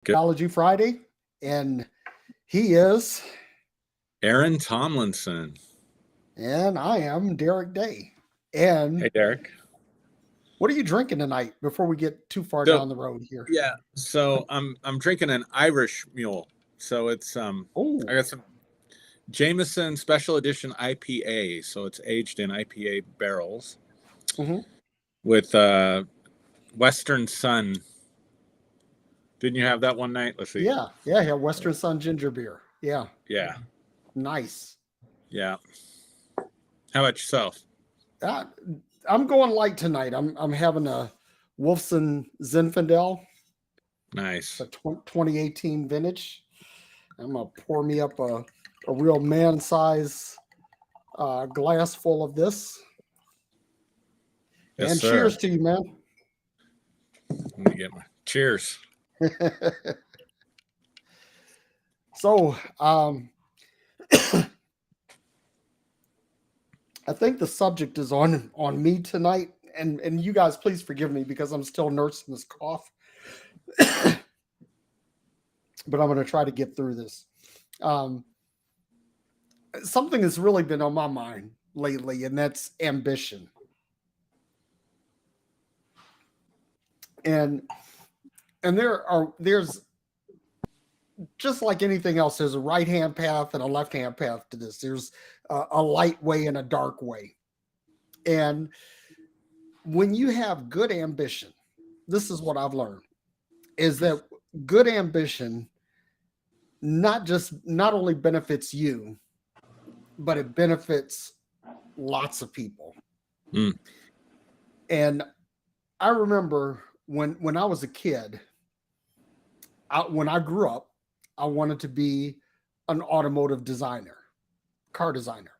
Good. Technology Friday, and he is, Aaron Tomlinson. and I am Derrick Day. And Hey, Derrick. what are you drinking tonight before we get too far So down the road here? yeah, so I'm drinking an Irish Mule. So it's I Oh, got some Jameson Special Edition IPA. So it's aged in IPA barrels hmm with Western Sun. Didn't you have that one night? Let's see. yeah. Western Sun ginger beer. Yeah, Yeah, nice. yeah. How about yourself? Uh, I'm going light tonight. I'm having a Wolfson Zinfandel. It's Nice. a 2018 vintage. I'm gonna pour me up a real man size glass full of this. Yes, And sir. cheers to you, man. Let me get my cheers. So, I think the subject is on me tonight, and you guys please forgive me because I'm still nursing this cough, but I'm going to try to get through this. Um, Something has really been on my mind lately, and that's ambition. And there's just like anything else, there's a right hand path and a left hand path to this. There's a light way and a dark way. And when you have good ambition, this is what I've learned is that good ambition not only benefits you, but it benefits lots of people. Mm. And I remember when I was a kid, when I grew up, I wanted to be an automotive designer, car designer.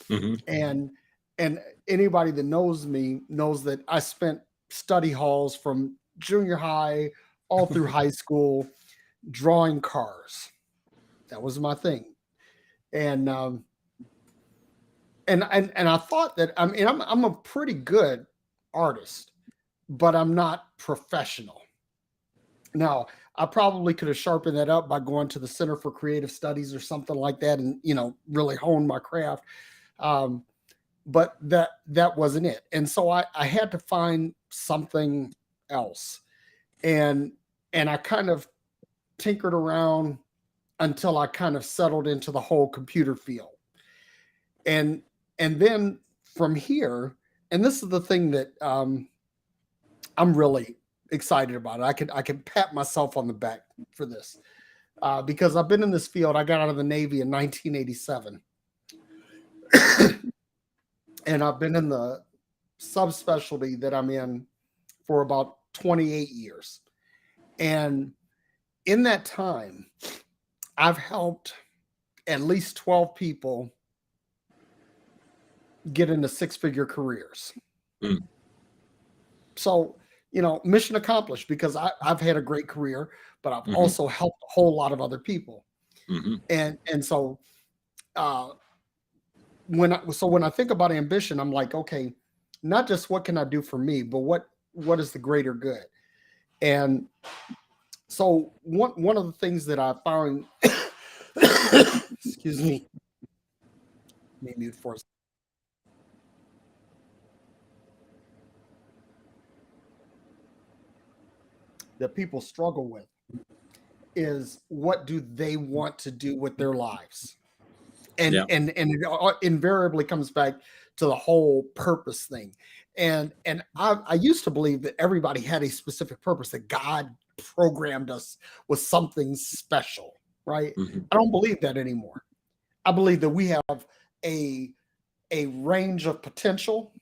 hmm And and anybody that knows me knows that I spent study halls from junior high all through high school drawing cars. That was my thing. And and I thought that I'm a pretty good artist, but I'm not professional. Now, I probably could have sharpened that up by going to the Center for Creative Studies or something like that, and really hone my craft. Um, but that wasn't it, and so I had to find something else, and I kind of tinkered around until I kind of settled into the whole computer field, and then from here, and this is the thing that I'm really excited about it. I can pat myself on the back for this because I've been in this field. I got out of the Navy in 1987, and I've been in the subspecialty that I'm in for about 28 years. And in that time, I've helped at least 12 people get into six-figure careers. Mm. So, mission accomplished because I've had a great career, but I've hmm also helped a whole lot of other people. hmm And so uh, when I think about ambition, I'm like, okay, not just what can I do for me, but what is the greater good? And so one of the things that I found, excuse me, let me mute for a that people struggle with is what do they want to do with their lives? And Yeah. it invariably comes back to the whole purpose thing. And I used to believe that everybody had a specific purpose, that God programmed us with something special, right? hmm I don't believe that anymore. I believe that we have a range of potential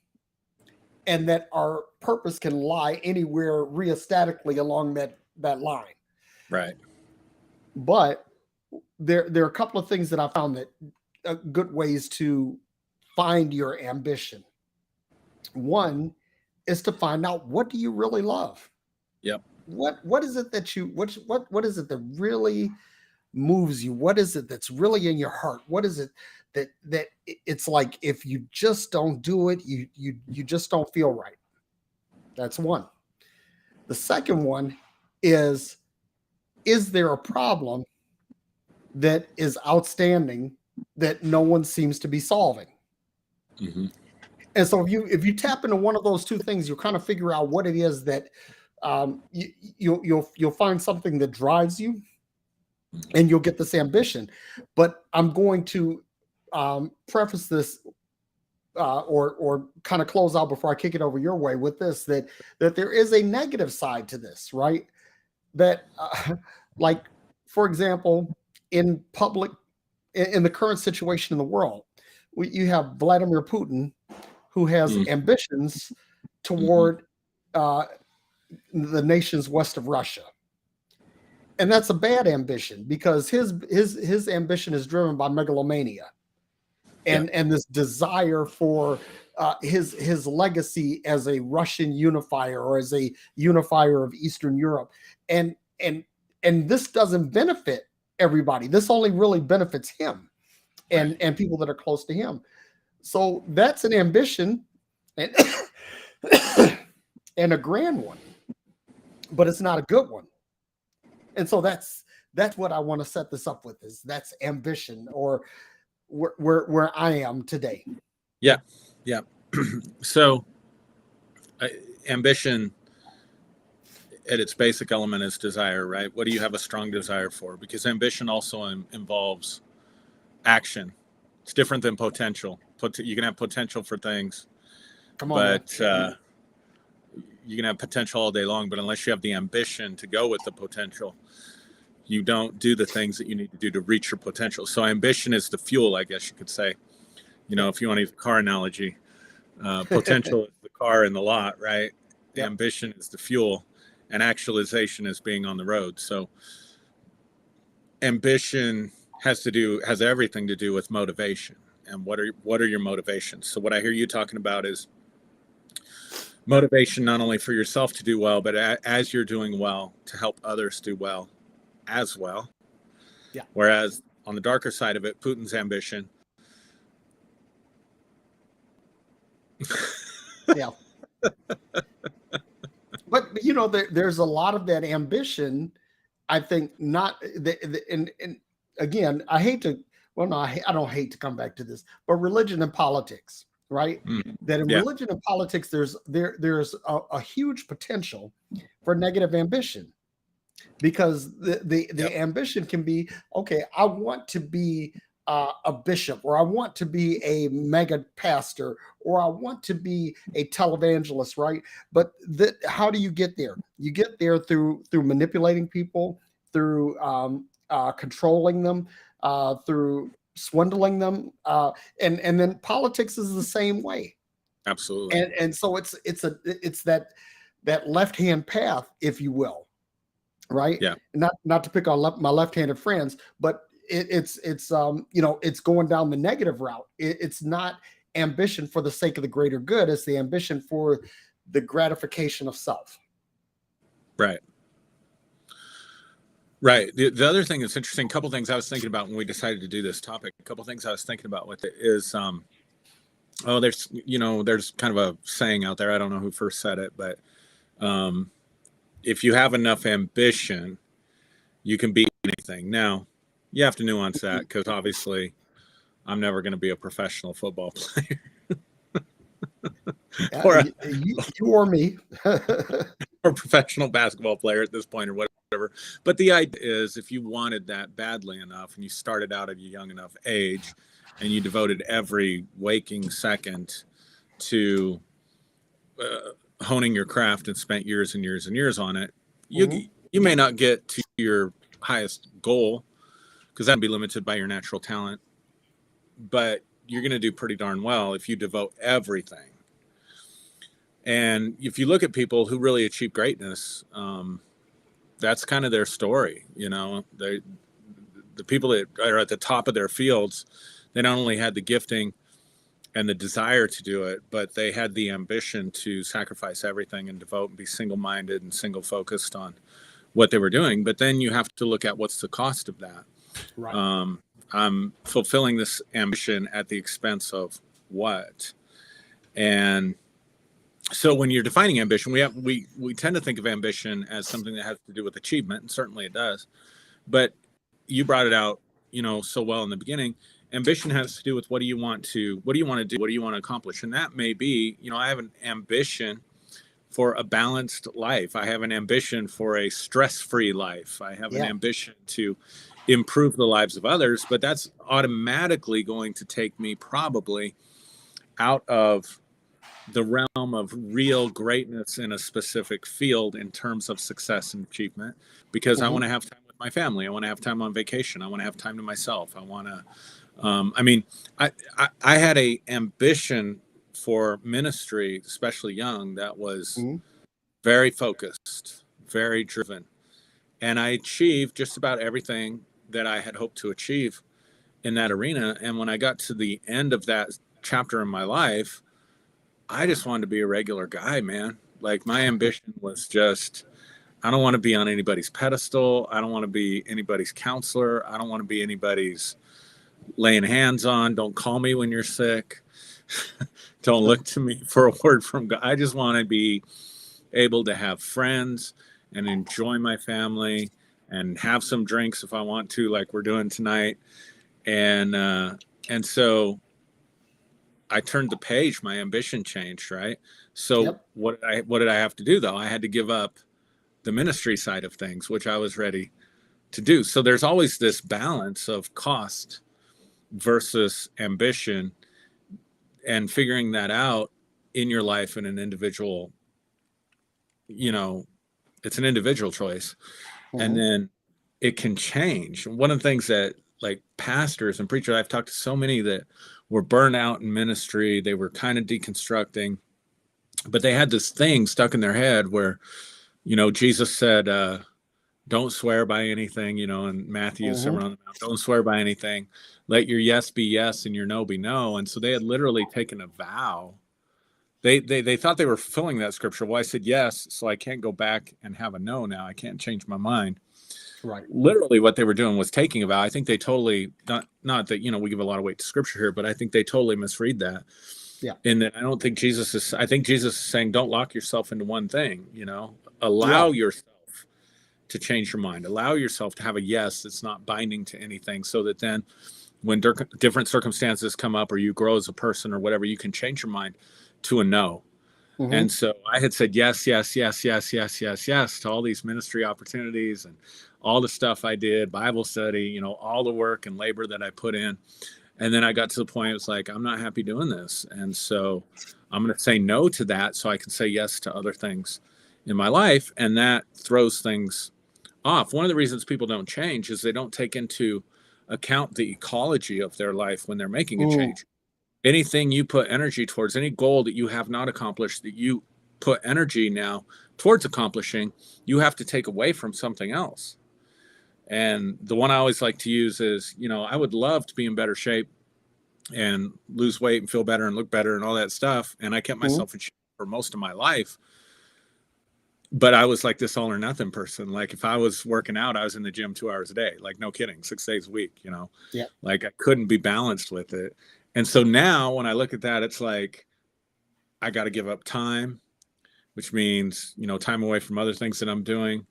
and that our purpose can lie anywhere rheostatically along that line. Right. But there are a couple of things that I found that good ways to find your ambition. One is to find out, what do you really love? Yep. What is it that you what is it that really moves you? What is it that's really in your heart? What is it that it's like if you just don't do it, you just don't feel right. That's one. The second one is is there a problem that is outstanding that no one seems to be solving? Mm-hmm. And so if you tap into one of those two things, you'll kind of figure out what it is that you'll find something that drives you, and you'll get this ambition. But I'm going to preface this or kind of close out before I kick it over your way with this, that there is a negative side to this, right? That like, for example, in the current situation in the world, you have Vladimir Putin, who has ambitions toward the nations west of Russia. And that's a bad ambition, because his ambition is driven by megalomania and this desire for his legacy as a Russian unifier, or as a unifier of Eastern Europe. And this doesn't benefit everybody. This only really benefits him and people that are close to him. So that's an ambition, and and a grand one, but it's not a good one. And so that's what I want to set this up with, is that's ambition, or where I am today. Yeah. So ambition at its basic element is desire, right? What do you have a strong desire for? Because ambition also involves action. It's different than potential. You can have potential for things, but you can have potential all day long, but unless you have the ambition to go with the potential, you don't do the things that you need to do to reach your potential. So ambition is the fuel, I guess you could say. You know, if you want to use a car analogy, potential is the car in the lot, right? The ambition is the fuel, and actualization is being on the road. So ambition has everything to do with motivation. And what are your motivations? So what I hear you talking about is motivation, not only for yourself to do well, but as you're doing well, to help others do well as well. Yeah. Whereas on the darker side of it, Putin's ambition. Yeah. But you know, there's a lot of that ambition, I think, not and again, I hate to, well, no, I don't hate to come back to this, but religion and politics, right? That in religion and politics, there's a huge potential for negative ambition, because the ambition can be, okay, I want to be a bishop, or I want to be a mega pastor, or I want to be a televangelist, right? But how do you get there? You get there through manipulating people, through controlling them, through swindling them, and then politics is the same way. Absolutely. And so it's that left-hand path, if you will, right? Yeah. Not to pick on my left-handed friends, but it's you know, it's going down the negative route. It's not ambition for the sake of the greater good. It's the ambition for the gratification of self. Right. The other thing that's interesting, a couple things I was thinking about when we decided to do this topic, a couple things I was thinking about with it is, there's kind of a saying out there. I don't know who first said it, but if you have enough ambition, you can beat anything. Now, you have to nuance that, because obviously I'm never going to be a professional football player. You or me. Or a professional basketball player at this point, or whatever. But the idea is, if you wanted that badly enough, and you started out at a young enough age, and you devoted every waking second to honing your craft, and spent years and years and years on it, you may not get to your highest goal, because that'd be limited by your natural talent, but you're going to do pretty darn well if you devote everything. And if you look at people who really achieve greatness, that's kind of their story. You know, the people that are at the top of their fields, they not only had the gifting and the desire to do it, but they had the ambition to sacrifice everything and devote and be single-minded and single-focused on what they were doing. But then you have to look at what's the cost of that. Right. I'm fulfilling this ambition at the expense of what? And So when you're defining ambition, we tend to think of ambition as something that has to do with achievement, and certainly it does. But you brought it out, so well in the beginning. Ambition has to do with what do you want to do, what do you want to accomplish, and that may be, I have an ambition for a balanced life. I have an ambition for a stress-free life. I have an ambition to improve the lives of others, but that's automatically going to take me probably out of the realm of real greatness in a specific field in terms of success and achievement, because I want to have time with my family. I want to have time on vacation. I want to have time to myself. I want to, I had a ambition for ministry, especially young, that was very focused, very driven. And I achieved just about everything that I had hoped to achieve in that arena. And when I got to the end of that chapter in my life, I just wanted to be a regular guy, man. Like, my ambition was just, I don't want to be on anybody's pedestal. I don't want to be anybody's counselor. I don't want to be anybody's laying hands on. Don't call me when you're sick. Don't look to me for a word from God. I just want to be able to have friends and enjoy my family and have some drinks if I want to, like we're doing tonight. And so I turned the page. My ambition changed, right? So what did I have to do, though? I had to give up the ministry side of things, which I was ready to do. So there's always this balance of cost versus ambition, and figuring that out in your life in an individual, it's an individual choice. And then it can change. One of the things that, like, pastors and preachers, I've talked to so many that were burned out in ministry. They were kind of deconstructing, but they had this thing stuck in their head where, Jesus said, don't swear by anything, in Matthew's Sermon on the Mount, don't swear by anything. Let your yes be yes and your no be no. And so they had literally taken a vow. They thought they were fulfilling that scripture. Well, I said yes, so I can't go back and have a no now. I can't change my mind. Right. Literally what they were doing was taking a vow. I think they totally, not that, we give a lot of weight to scripture here, but I think they totally misread that. Yeah. And that I think Jesus is saying, don't lock yourself into one thing, allow yourself to change your mind, allow yourself to have a yes that's not binding to anything, so that then when different circumstances come up or you grow as a person or whatever, you can change your mind to a no. And so I had said yes to all these ministry opportunities and all the stuff I did, Bible study, all the work and labor that I put in. And then I got to the point, it was like, I'm not happy doing this. And so I'm going to say no to that so I can say yes to other things in my life. And that throws things off. One of the reasons people don't change is they don't take into account the ecology of their life when they're making a change. Anything you put energy towards, any goal that you have not accomplished, that you put energy now towards accomplishing, you have to take away from something else. And the one I always like to use is, I would love to be in better shape and lose weight and feel better and look better and all that stuff. And I kept myself in shape for most of my life. But I was like this all or nothing person. Like, if I was working out, I was in the gym 2 hours a day, like, no kidding, 6 days a week, like I couldn't be balanced with it. And so now when I look at that, it's like, I got to give up time, which means, time away from other things that I'm doing.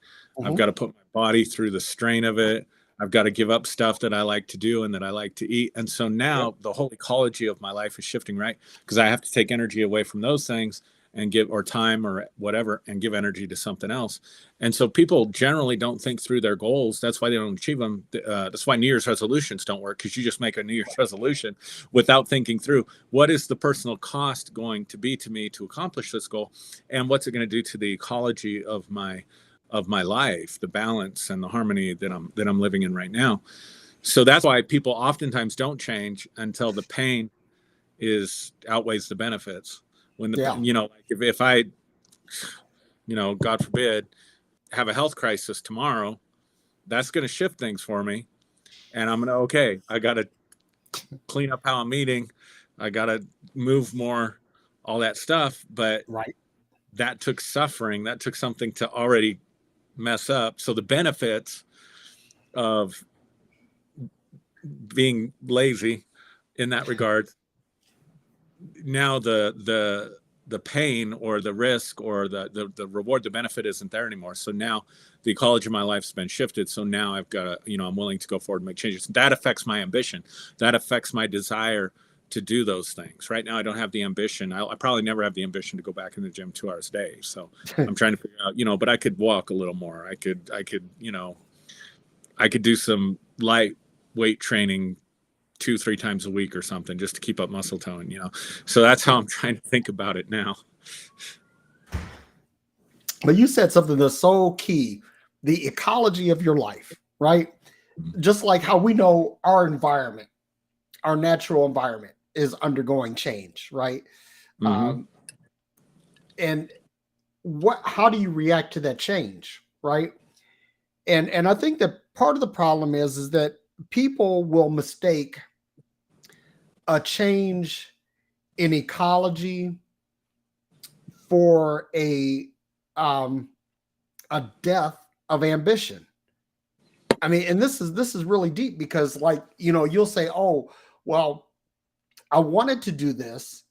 I've got to put my body through the strain of it. I've got to give up stuff that I like to do and that I like to eat. And so now the whole ecology of my life is shifting, right? Because I have to take energy away from those things and or time or whatever, and give energy to something else. And so people generally don't think through their goals. That's why they don't achieve them. That's why New Year's resolutions don't work, because you just make a New Year's resolution without thinking through, what is the personal cost going to be to me to accomplish this goal? And what's it going to do to the ecology of my life, the balance and the harmony that I'm living in right now? So that's why people oftentimes don't change until the pain outweighs the benefits. When like if I, God forbid, have a health crisis tomorrow, that's going to shift things for me. And I'm going to, I got to clean up how I'm eating. I got to move more, all that stuff. But that took suffering. That took something to already mess up. So the benefits of being lazy in that regard, now the the pain or the risk or the reward, the benefit isn't there anymore. So now the ecology of my life's been shifted. So now I've got to, I'm willing to go forward and make changes. That affects my ambition. That affects my desire to do those things. Right now, I don't have the ambition. I probably never have the ambition to go back in the gym 2 hours a day. So I'm trying to figure out, but I could walk a little more. I could, I could do some light weight training 2-3 times a week or something just to keep up muscle tone, So that's how I'm trying to think about it now. But you said something that's so key, the ecology of your life, right? Just like how we know our environment, our natural environment is undergoing change, right? Mm-hmm. And how do you react to that change, right? And I think that part of the problem is that people will mistake a change in ecology for a death of ambition. I mean, and this is really deep because, like, you'll say, oh, well, I wanted to do this,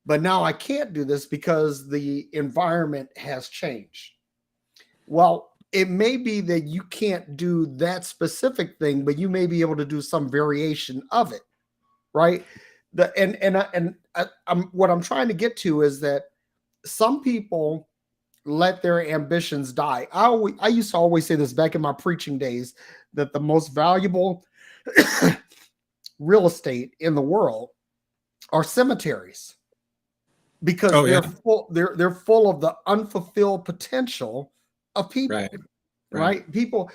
but now I can't do this because the environment has changed. Well, it may be that you can't do that specific thing, but you may be able to do some variation of it, right? What I'm trying to get to is that some people let their ambitions die. I used to always say this back in my preaching days, that the most valuable real estate in the world are cemeteries, because they're full of the unfulfilled potential of people. Right? People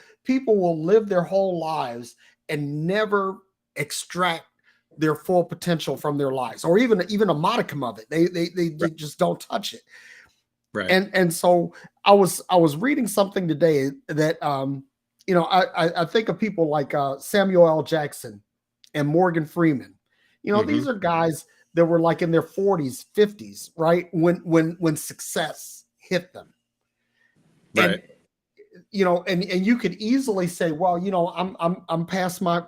will live their whole lives and never extract their full potential from their lives, or even a modicum of it. They just don't touch it. Right. And so I was reading something today that I think of people like Samuel L. Jackson and Morgan Freeman. These are guys that were like in their 40s, 50s, right? When success hit them. Right. And you could easily say, well, I'm past my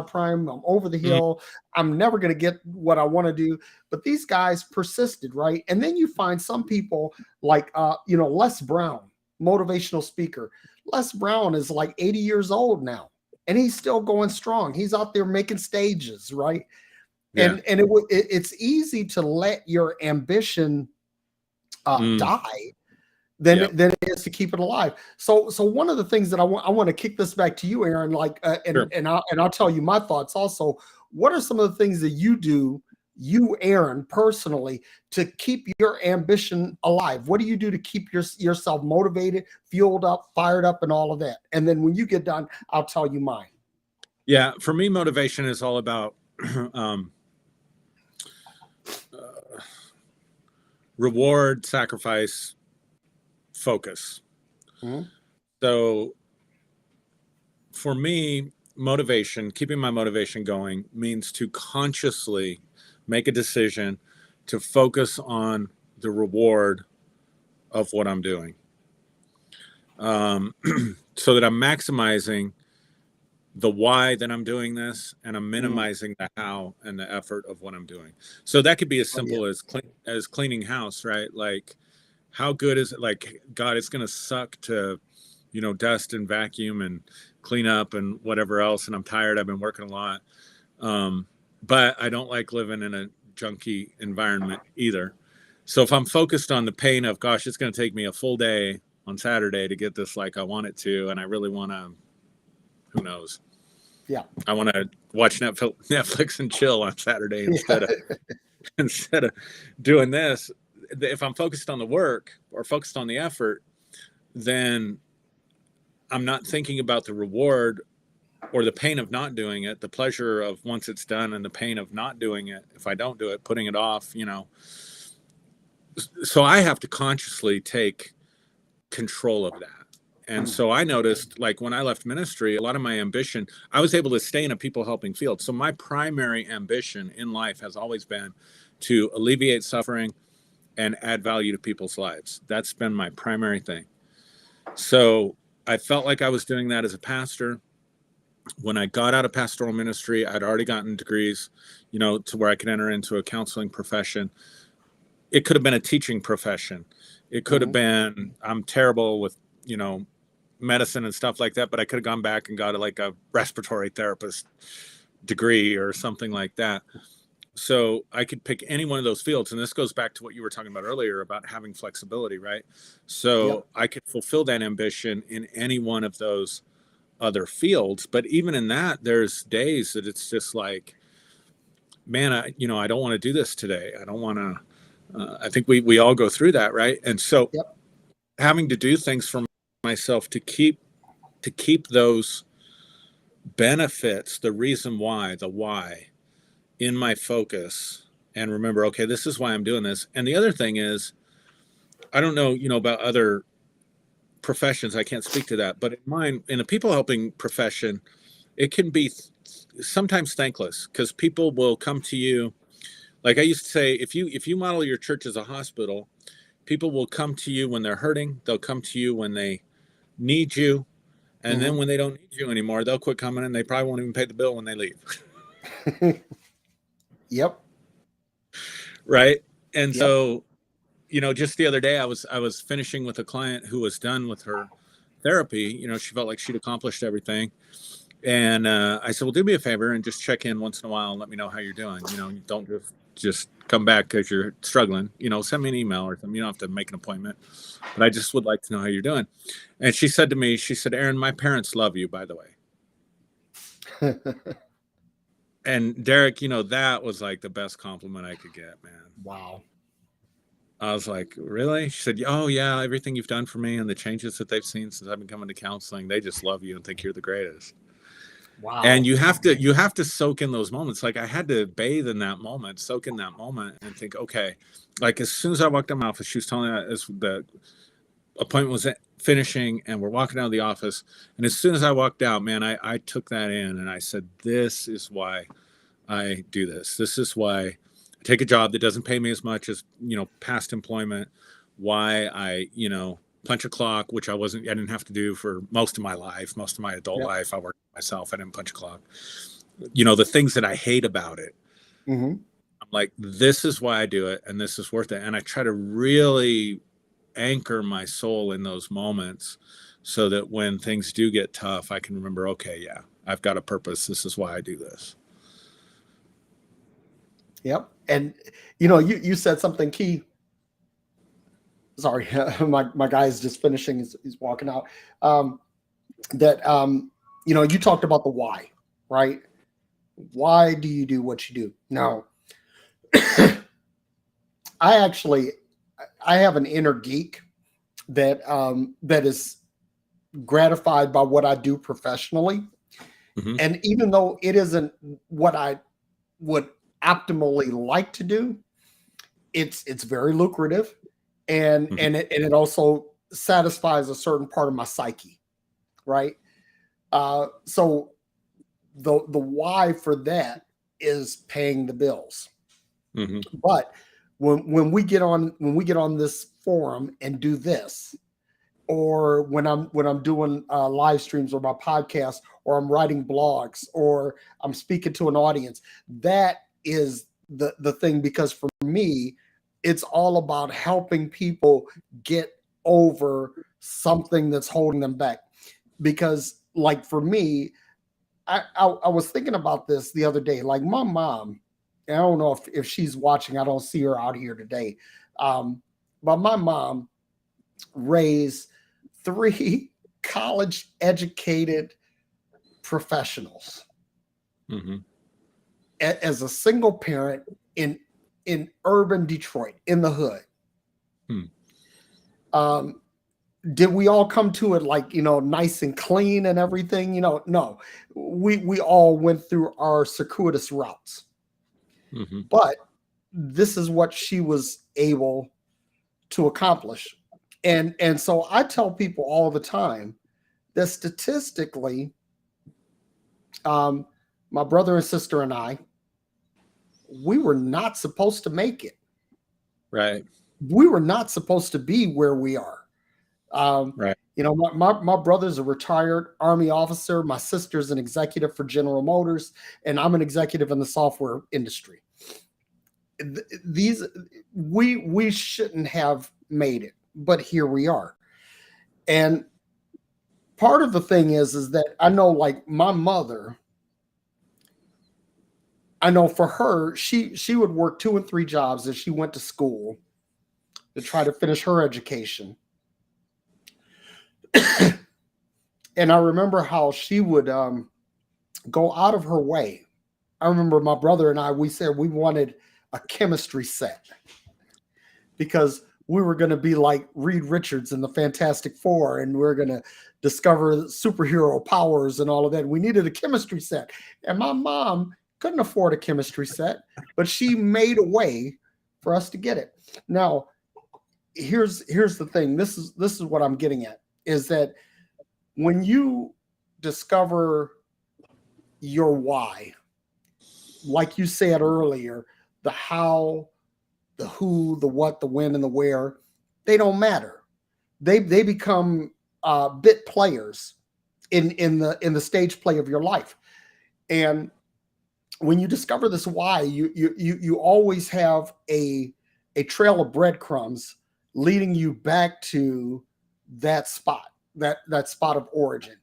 prime. I'm over the hill. I'm never going to get what I want to do. But these guys persisted, right? And then you find some people like, Les Brown, motivational speaker. Les Brown is like 80 years old now, and he's still going strong. He's out there making stages, right? Yeah. And it's easy to let your ambition die than it is to keep it alive. So one of the things that I want to kick this back to you, Aaron, like, and I'll tell you my thoughts also. What are some of the things that you do, Aaron, personally, to keep your ambition alive? What do you do to keep yourself motivated, fueled up, fired up, and all of that? And then when you get done, I'll tell you mine. Yeah, for me, motivation is all about reward, sacrifice, focus. Mm-hmm. So for me, motivation, keeping my motivation going, means to consciously make a decision to focus on the reward of what I'm doing, so that I'm maximizing the why that I'm doing this, and I'm minimizing the how and the effort of what I'm doing. So that could be as simple as cleaning house, right? Like, how good is it? Like, God, it's going to suck to, dust and vacuum and clean up and whatever else. And I'm tired. I've been working a lot. But I don't like living in a junky environment either. So if I'm focused on the pain of, gosh, it's going to take me a full day on Saturday to get this like I want it to, and I really want to, who knows? Yeah. I want to watch Netflix and chill on Saturday instead of doing this. If I'm focused on the work or focused on the effort, then I'm not thinking about the reward or the pain of not doing it, the pleasure of once it's done, and the pain of not doing it if I don't do it, putting it off, So I have to consciously take control of that. And so I noticed, like, when I left ministry, a lot of my ambition, I was able to stay in a people helping field. So my primary ambition in life has always been to alleviate suffering and add value to people's lives. That's been my primary thing. So I felt like I was doing that as a pastor. When I got out of pastoral ministry, I'd already gotten degrees, to where I could enter into a counseling profession. it could have been a teaching profession. It could have been, I'm terrible with, medicine and stuff like that, but I could have gone back and got like a respiratory therapist degree or something like that. So I could pick any one of those fields. And this goes back to what you were talking about earlier about having flexibility, right? So I could fulfill that ambition in any one of those other fields. But even in that, there's days that it's just like, man, I don't want to do this today. I don't want to, I think we all go through that. Right. And so having to do things for myself to keep those benefits, the reason why, the why in my focus, and remember, okay, this is why I'm doing this. And the other thing is, I don't know, about other professions. I can't speak to that, but in mine, in a people helping profession, it can be sometimes thankless because people will come to you. Like I used to say, if you model your church as a hospital, people will come to you when they're hurting. They'll come to you when they need you. And then when they don't need you anymore, they'll quit coming and they probably won't even pay the bill when they leave. Yep. Right. And so, just the other day I was finishing with a client who was done with her therapy. She felt like she'd accomplished everything. And I said, well, do me a favor and just check in once in a while and let me know how you're doing. Don't just come back because you're struggling. Send me an email or something. You don't have to make an appointment. But I just would like to know how you're doing. And she said to me, Aaron, my parents love you, by the way. And Derrick, that was like the best compliment I could get, man. Wow. I was like, really? She said, oh, yeah, everything you've done for me and the changes that they've seen since I've been coming to counseling, they just love you and think you're the greatest. Wow. And you have to soak in those moments. Like I had to bathe in that moment, soak in that moment and think, okay, like as soon as I walked out of my office, she was telling me as the appointment was finishing and we're walking out of the office. And as soon as I walked out, man, I took that in and I said, this is why I do this. This is why I take a job that doesn't pay me as much as, past employment, why I, punch a clock, which I didn't have to do for most of my life, most of my adult life. I worked myself. I didn't punch a clock. The things that I hate about it. I'm like, this is why I do it. And this is worth it. And I try to really anchor my soul in those moments so that when things do get tough, I can remember, okay, yeah, I've got a purpose. This is why I do this. Yep. And, you said something key. Sorry, my guy is just finishing. He's walking out. You talked about the why, right? Why do you do what you do? Now, I have an inner geek that is gratified by what I do professionally. And even though it isn't what I would optimally like to do, it's very lucrative. And it also satisfies a certain part of my psyche, right? So the why for that is paying the bills. But when we get on this forum and do this, or when I'm doing live streams or my podcast, or I'm writing blogs, or I'm speaking to an audience, that is the thing. Because for me, it's all about helping people get over something that's holding them back. Because like for me, I was thinking about this the other day. Like my mom, and I don't know if she's watching. I don't see her out here today. But my mom raised 3 college educated professionals as a single parent in urban Detroit, in the hood. Did we all come to it like, nice and clean and everything? No, we all went through our circuitous routes. But this is what she was able to accomplish. And so I tell people all the time that statistically, my brother and sister and I, we were not supposed to make it. Right. We were not supposed to be where we are. Right. My brother's a retired Army officer. My sister's an executive for General Motors, and I'm an executive in the software industry. these we shouldn't have made it, but here we are. And part of the thing is that I know, like my mother, I know for her, she would work 2 and 3 jobs as she went to school to try to finish her education. And I remember how she would go out of her way. I remember my brother and I, we said we wanted a chemistry set because we were going to be like Reed Richards in the Fantastic Four, and we are going to discover superhero powers and all of that. We needed a chemistry set. And my mom couldn't afford a chemistry set, but she made a way for us to get it. Now, here's the thing. This is what I'm getting at, is that when you discover your why, like you said earlier, the how, the who, the what, the when, and the where, they don't matter. They become bit players in the stage play of your life. And when you discover this why, you always have a trail of breadcrumbs leading you back to that spot, that spot of origin.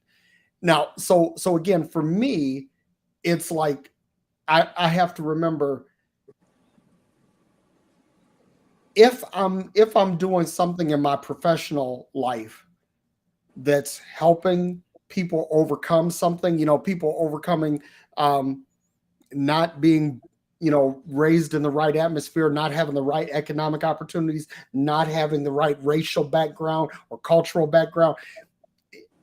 Now, so again, for me, it's like I have to remember, if I'm doing something in my professional life that's helping people overcome something, people overcoming not being, raised in the right atmosphere, not having the right economic opportunities, not having the right racial background or cultural background.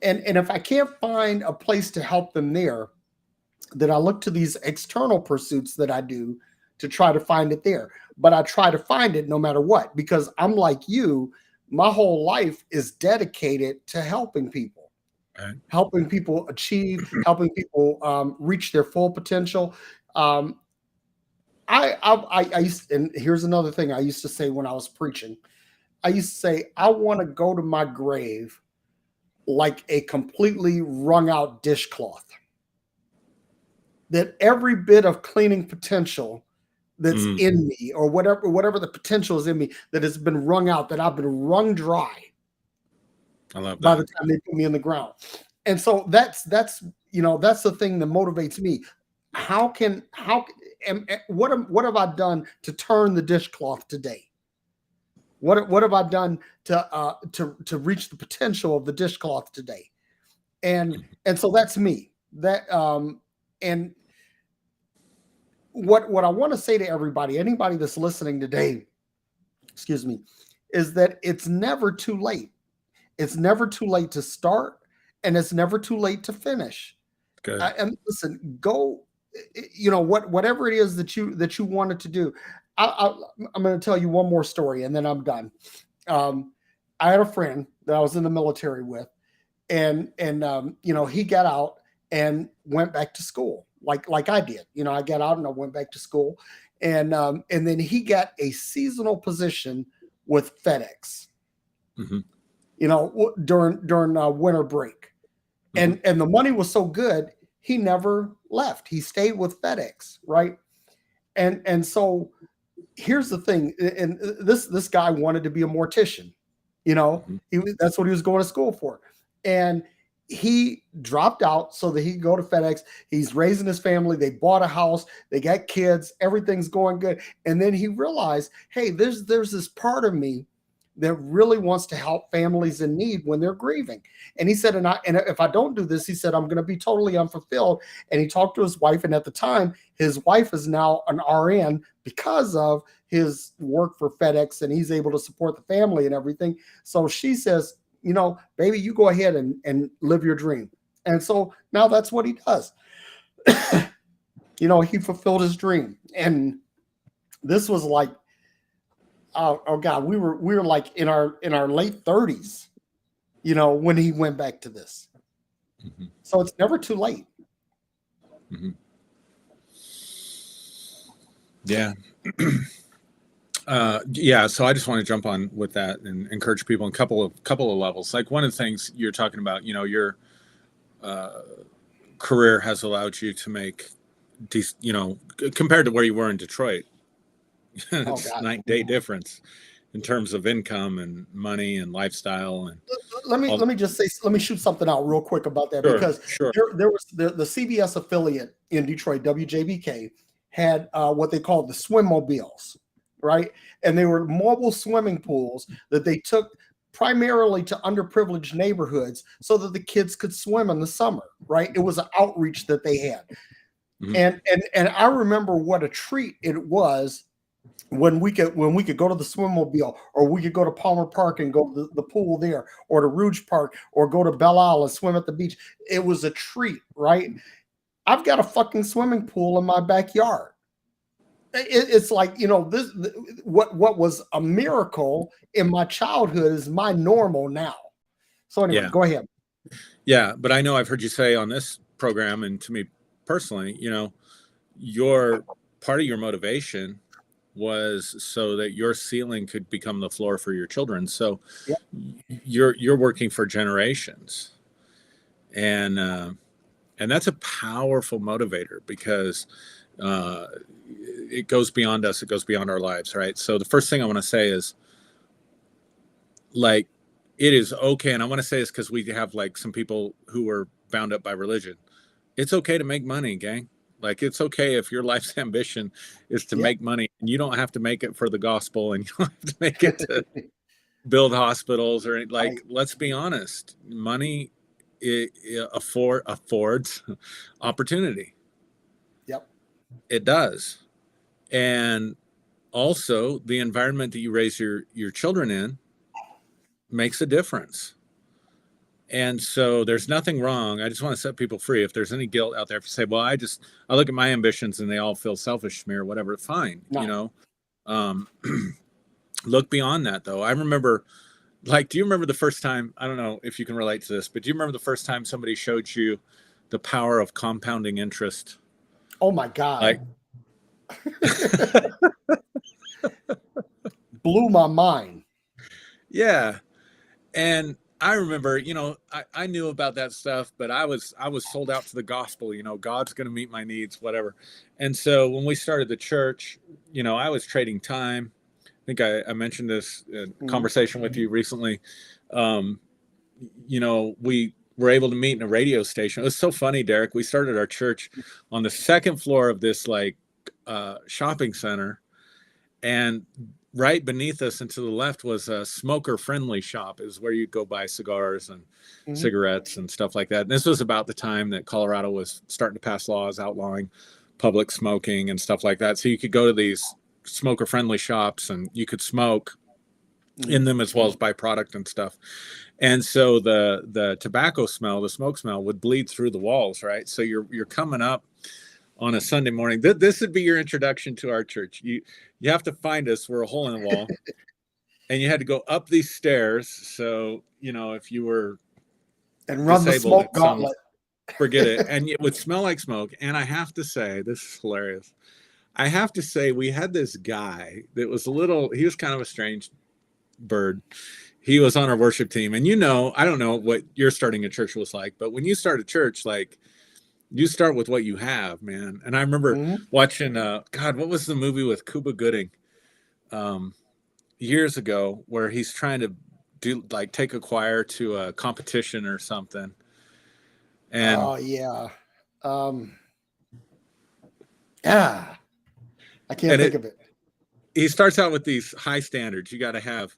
And if I can't find a place to help them there, then I look to these external pursuits that I do to try to find it there. But I try to find it no matter what, because I'm like you, my whole life is dedicated to helping people, Right. helping people achieve, helping people reach their full potential. I used, and here's another thing I used to say when I was preaching. I used to say, I want to go to my grave like a completely wrung out dishcloth. That every bit of cleaning potential that's in me, or whatever the potential is in me, that has been wrung out, that I've been wrung dry. I love that. By the time they put me in the ground. And so that's the thing that motivates me. What have I done to turn the dishcloth today? What have I done to reach the potential of the dishcloth today? And so that's me. And what I want to say to everybody, anybody that's listening today, excuse me, is that it's never too late. It's never too late to start, and it's never too late to finish. Good. And listen, go, whatever it is that you wanted to do. I'm going to tell you one more story, and then I'm done. I had a friend that I was in the military with, and he got out and went back to school like I did. I got out and I went back to school, and then he got a seasonal position with FedEx. Mm-hmm. During winter break, and the money was so good, he never left. He stayed with FedEx, right? And so here's the thing, and this guy wanted to be a mortician. That's what he was going to school for, and he dropped out so that he could go to FedEx. He's raising his family. They bought a house. They got kids. Everything's going good. And then he realized, hey, there's this part of me that really wants to help families in need when they're grieving. And he said, and if I don't do this, he said, I'm going to be totally unfulfilled. And he talked to his wife. And at the time, his wife is now an RN because of his work for FedEx, and he's able to support the family and everything. So she says, baby, you go ahead and live your dream. And so now that's what he does. He fulfilled his dream. And this was like, oh God, we were like in our late 30s, when he went back to this. Mm-hmm. So it's never too late. Mm-hmm. Yeah. So I just want to jump on with that and encourage people in a couple of levels. Like, one of the things you're talking about, your career has allowed you to make, compared to where you were in Detroit, Oh It's God. night and day difference in terms of income and money and lifestyle and all. Let me just say, let me shoot something out real quick about that, Sure, because sure. there was the CBS affiliate in Detroit, WJBK, had what they called the swimmobiles, right? And they were mobile swimming pools that they took primarily to underprivileged neighborhoods so that the kids could swim in the summer, right? It was an outreach that they had. Mhm. And I remember what a treat it was when we could go to the swimmobile, or we could go to Palmer Park and go to the pool there, or to Rouge Park, or go to Belle Isle and swim at the beach. It was a treat, right? I've got a fucking swimming pool in my backyard. It's like, this, what was a miracle in my childhood is my normal now. So anyway, Yeah. go ahead. Yeah, but I know I've heard you say on this program, and to me personally, your part of your motivation was so that your ceiling could become the floor for your children. So Yeah. you're working for generations, and that's a powerful motivator, because it goes beyond us. It goes beyond our lives, right? So the first thing I want to say is, like, it is okay, and I want to say this because we have like some people who are bound up by religion. It's okay to make money, gang. Like, it's okay if your life's ambition is to make money, and you don't have to make it for the gospel, and you don't have to make it to build hospitals or like. Right. Let's be honest, money affords opportunity. Yep. It does. And also, the environment that you raise your children in makes a difference. And so there's nothing wrong. I just want to set people free. If there's any guilt out there, if you say, well, I look at my ambitions and they all feel selfish to me or whatever, fine. No. Look beyond that, though. I remember, like, do you remember the first time, I don't know if you can relate to this, but do you remember the first time somebody showed you the power of compounding interest? Oh my God. Like, blew my mind. yeah. And I remember, I knew about that stuff, but I was sold out to the gospel. God's going to meet my needs, whatever. And so when we started the church, I was trading time. I think I mentioned this conversation with you recently. We were able to meet in a radio station. It was so funny, Derrick. We started our church on the second floor of this shopping center, and right beneath us and to the left was a smoker-friendly shop. Is where you go buy cigars and cigarettes and stuff like that. And this was about the time that Colorado was starting to pass laws outlawing public smoking and stuff like that. So you could go to these smoker-friendly shops and you could smoke in them as well as buy product and stuff. And so the tobacco smell, the smoke smell would bleed through the walls, right? So you're coming up on a Sunday morning. This would be your introduction to our church. You have to find us. We're a hole in the wall. And you had to go up these stairs. So, if you were and run the smoke gauntlet, forget it. And it would smell like smoke. And I have to say, this is hilarious. I have to say, we had this guy that was he was kind of a strange bird. He was on our worship team. And I don't know what your starting a church was like, but when you start a church, like, you start with what you have, man. And I remember watching, God, what was the movie with Cuba Gooding years ago where he's trying to take a choir to a competition or something. And oh yeah. I can't think of it. He starts out with these high standards. You got to have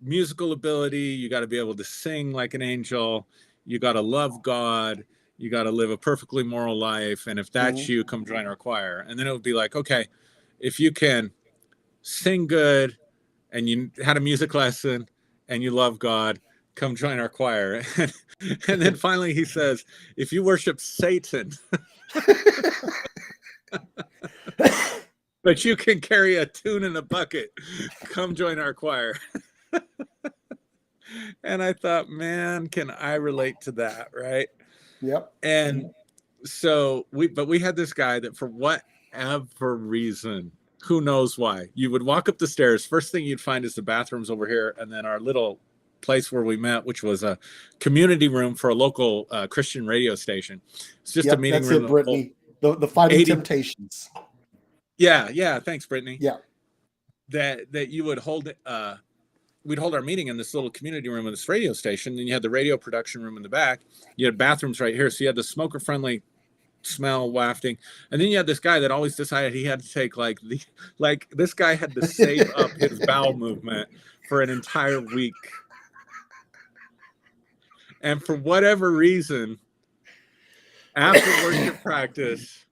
musical ability. You got to be able to sing like an angel. You got to love God. You got to live a perfectly moral life. And if that's you, come join our choir. And then it would be like, okay, if you can sing good and you had a music lesson and you love God, come join our choir. And then finally he says, if you worship Satan, but you can carry a tune in a bucket, come join our choir. And I thought, man, can I relate to that, right? Yep. And so we had this guy that for whatever reason, who knows why, you would walk up the stairs. First thing you'd find is the bathrooms over here. And then our little place where we met, which was a community room for a local Christian radio station. It's just a meeting room. Brittany. The Fighting Temptations. Yeah. Thanks, Brittany. Yeah. that you would hold we'd hold our meeting in this little community room in this radio station, and you had the radio production room in the back. You had bathrooms right here, so you had the smoker friendly smell wafting, and then you had this guy that always decided he had to take this guy had to save up his bowel movement for an entire week, and for whatever reason, after worship practice,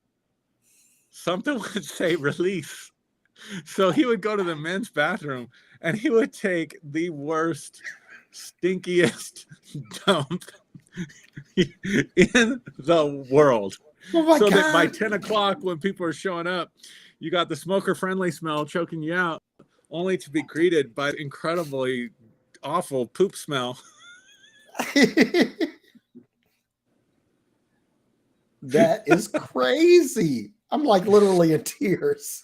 something would say release. So he would go to the men's bathroom and he would take the worst, stinkiest dump in the world. Oh so God. That by 10 o'clock, when people are showing up, you got the smoker-friendly smell choking you out, only to be greeted by incredibly awful poop smell. That is crazy. I'm like literally in tears.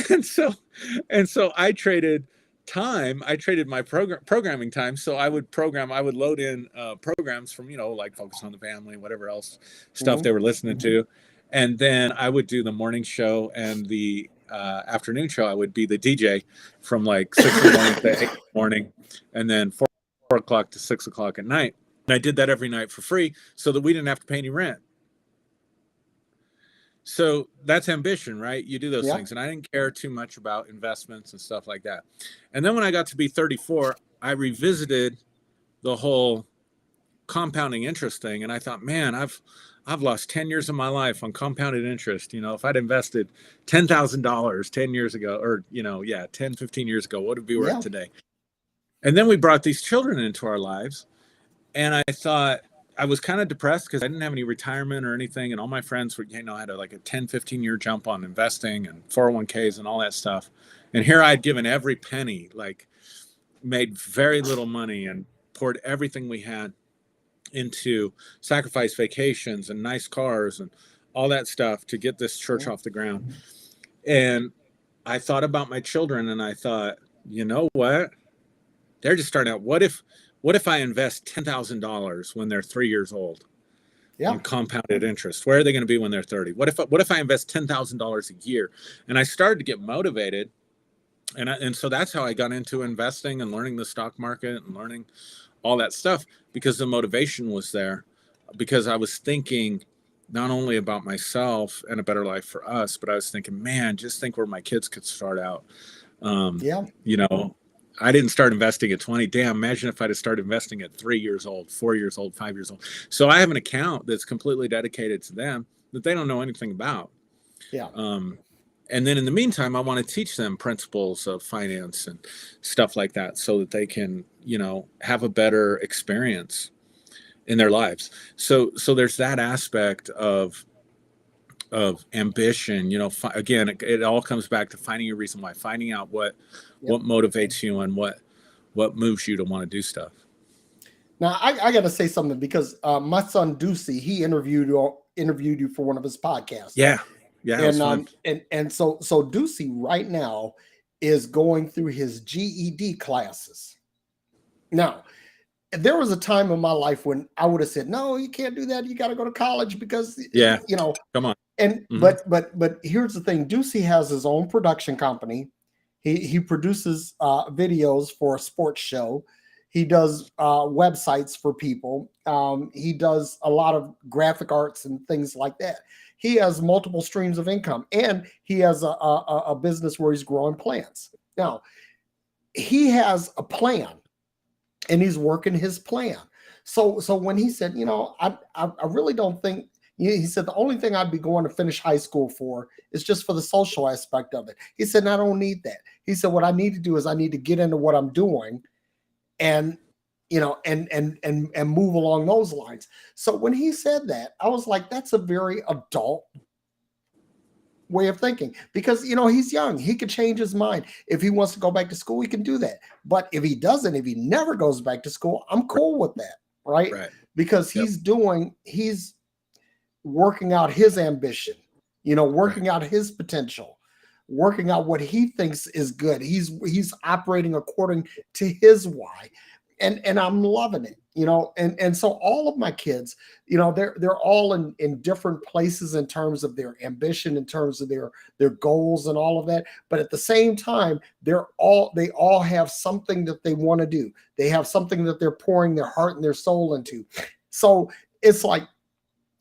and so I traded time. I traded my programming time. So I would load in programs from, like Focus on the Family, whatever else stuff they were listening to. And then I would do the morning show, and the afternoon show, I would be the DJ from like 6 in the morning to 8 in the morning, and then 4 o'clock to 6 o'clock at night. And I did that every night for free so that we didn't have to pay any rent. So that's ambition, right? You do those things. And I didn't care too much about investments and stuff like that. And then when I got to be 34, I revisited the whole compounding interest thing. And I thought, man, I've lost 10 years of my life on compounded interest. If I'd invested $10,000 10 years ago, or, 10, 15 years ago, what would it be worth today? And then we brought these children into our lives. And I thought, I was kind of depressed because I didn't have any retirement or anything. And all my friends were, had a 10, 15 year jump on investing and 401ks and all that stuff. And here I'd given every penny, made very little money and poured everything we had into sacrifice vacations and nice cars and all that stuff to get this church off the ground. And I thought about my children, and I thought, you know what? They're just starting out. What if I invest $10,000 when they're 3 years old on compounded interest? Where are they going to be when they're 30? What if I invest $10,000 a year? And I started to get motivated. And so that's how I got into investing and learning the stock market and learning all that stuff, because the motivation was there, because I was thinking not only about myself and a better life for us, but I was thinking, man, just think where my kids could start out. I didn't start investing at 20. Damn, imagine if I'd have started investing at 3 years old, 4 years old, 5 years old. So I have an account that's completely dedicated to them that they don't know anything about. And then in the meantime, I want to teach them principles of finance and stuff like that so that they can, have a better experience in their lives. So there's that aspect of ambition. Again, it all comes back to finding a reason why, finding out what motivates you and what moves you to want to do stuff. Now I got to say something, because my son Ducey, he interviewed you for one of his podcasts. Yeah. And so Ducey right now is going through his GED classes. Now, there was a time in my life when I would have said, no, you can't do that. You got to go to college because, come on. And but here's the thing. Ducey has his own production company. He produces videos for a sports show. He does websites for people. He does a lot of graphic arts and things like that. He has multiple streams of income, and he has a business where he's growing plants. Now, he has a plan, and he's working his plan. So when he said, I really don't think, he said, the only thing I'd be going to finish high school for is just for the social aspect of it. He said, I don't need that. He said, what I need to do is I need to get into what I'm doing and move along those lines. So when he said that, I was like, that's a very adult way of thinking, because, he's young. He could change his mind. If he wants to go back to school, he can do that. But if he doesn't, if he never goes back to school, I'm cool with that. Right. Because he's working out his ambition, working out his potential, working out what he thinks is good. He's operating according to his why. And I'm loving it. and so all of my kids, they're all in different places in terms of their ambition, in terms of their goals and all of that. But at the same time, they all have something that they want to do. They have something that they're pouring their heart and their soul into. So it's like,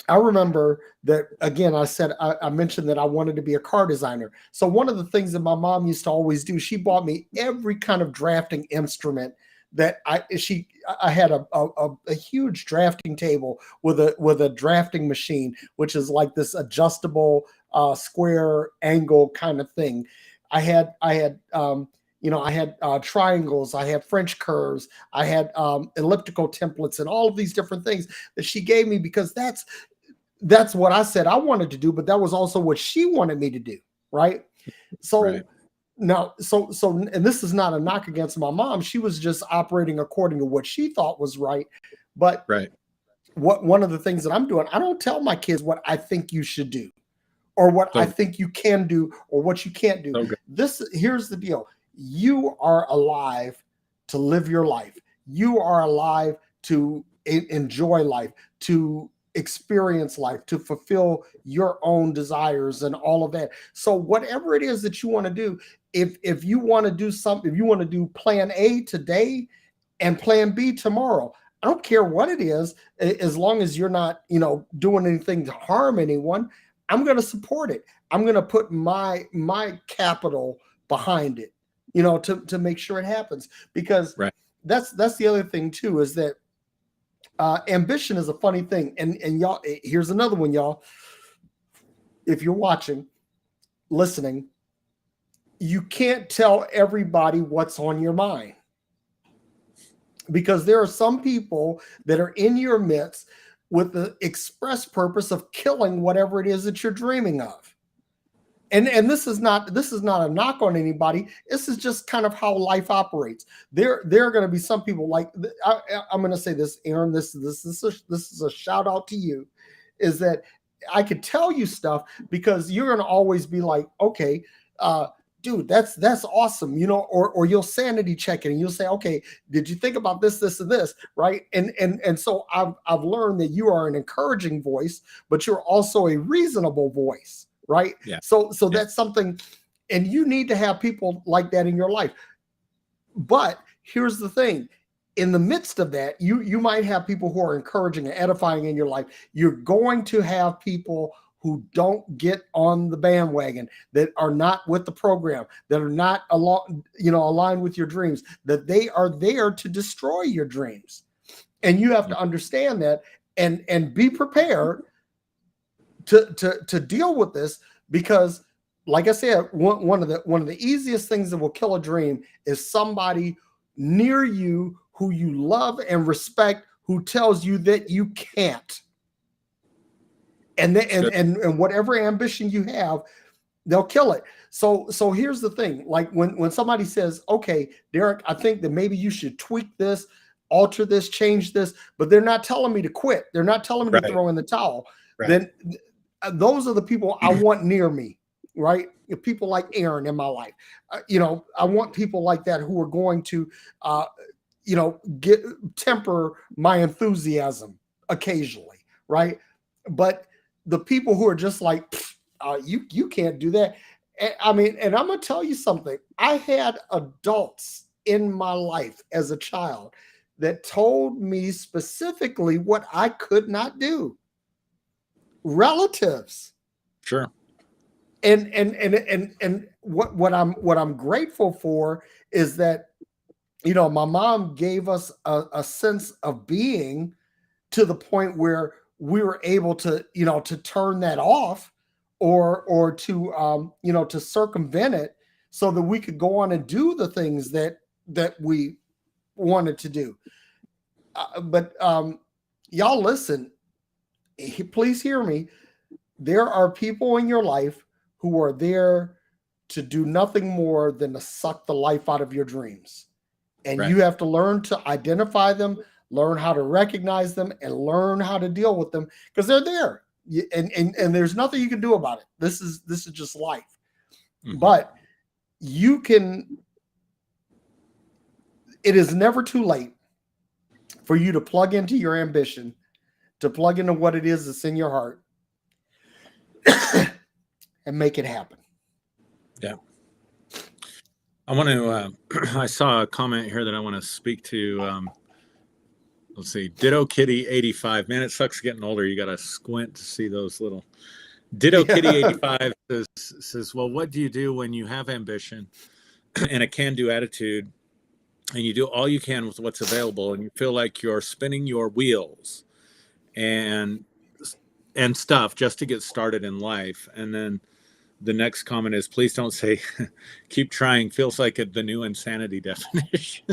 I remember that, again, I mentioned that I wanted to be a car designer. So one of the things that my mom used to always do, she bought me every kind of drafting instrument that I had a huge drafting table with a drafting machine, which is like this adjustable square angle kind of thing. I had triangles, I had French curves, I had elliptical templates, and all of these different things that she gave me, because that's what I said I wanted to do, but that was also what she wanted me to do, right? So Right. now, and this is not a knock against my mom. She was just operating according to what she thought was right. But Right. one of the things that I'm doing, I don't tell my kids what I think you should do, or what I So, think you can do, or what you can't do. so good. Here's the deal. You are alive to live your life. You are alive to enjoy life, to experience life, to fulfill your own desires and all of that. So whatever it is that you want to do, if you want to do something, if you want to do plan A today and plan B tomorrow, I don't care what it is, as long as you're not, doing anything to harm anyone, I'm going to support it. I'm going to put my capital behind it, to make sure it happens. Because Right. that's the other thing too, is that ambition is a funny thing. And y'all, here's another one, y'all. If you're watching, listening, you can't tell everybody what's on your mind, because there are some people that are in your midst with the express purpose of killing whatever it is that you're dreaming of. And this is not a knock on anybody. This is just kind of how life operates. There are going to be some people, like, I'm going to say this, Aaron. This is a shout out to you. Is that I could tell you stuff, because you're going to always be like, okay, dude, that's awesome, or you'll sanity check it and you'll say, okay, did you think about this, and this, right? And so I've learned that you are an encouraging voice, but you're also a reasonable voice, right? Yeah. So Yeah. that's something, and you need to have people like that in your life. But here's the thing. In the midst of that, you might have people who are encouraging and edifying in your life. You're going to have people who don't get on the bandwagon, that are not with the program, that are not aligned with your dreams, that they are there to destroy your dreams. And you have to understand that, and be prepared to deal with this, because, like I said, one of the easiest things that will kill a dream is somebody near you who you love and respect, who tells you that you can't. And whatever ambition you have, they'll kill it. So here's the thing. Like, when somebody says, okay, Derrick, I think that maybe you should tweak this, alter this, change this, but they're not telling me to quit. They're not telling me to throw in the towel. Right. Then those are the people I want near me, right? People like Aaron in my life. I want people like that who are going to, temper my enthusiasm occasionally, right? But the people who are just like, you can't do that. I mean, and I'm going to tell you something. I had adults in my life as a child that told me specifically what I could not do. Relatives. Sure. And what I'm grateful for is that, my mom gave us a sense of being, to the point where we were able to, to turn that off, or to circumvent it, so that we could go on and do the things that we wanted to do. But y'all listen, please hear me. There are people in your life who are there to do nothing more than to suck the life out of your dreams. And Right. you have to learn to identify them, learn how to recognize them, and learn how to deal with them, because they're there. And there's nothing you can do about it. This is just life. Mhm. But it is never too late for you to plug into your ambition, to plug into what it is that's in your heart, and make it happen. Yeah. I want to, I saw a comment here that I want to speak to. Let's see. Ditto Kitty 85. Man, it sucks getting older. You got to squint to see those little. Ditto Kitty 85 says, well, what do you do when you have ambition and a can-do attitude, and you do all you can with what's available, and you feel like you're spinning your wheels and stuff just to get started in life? And then the next comment is, please don't say keep trying. Feels like the new insanity definition.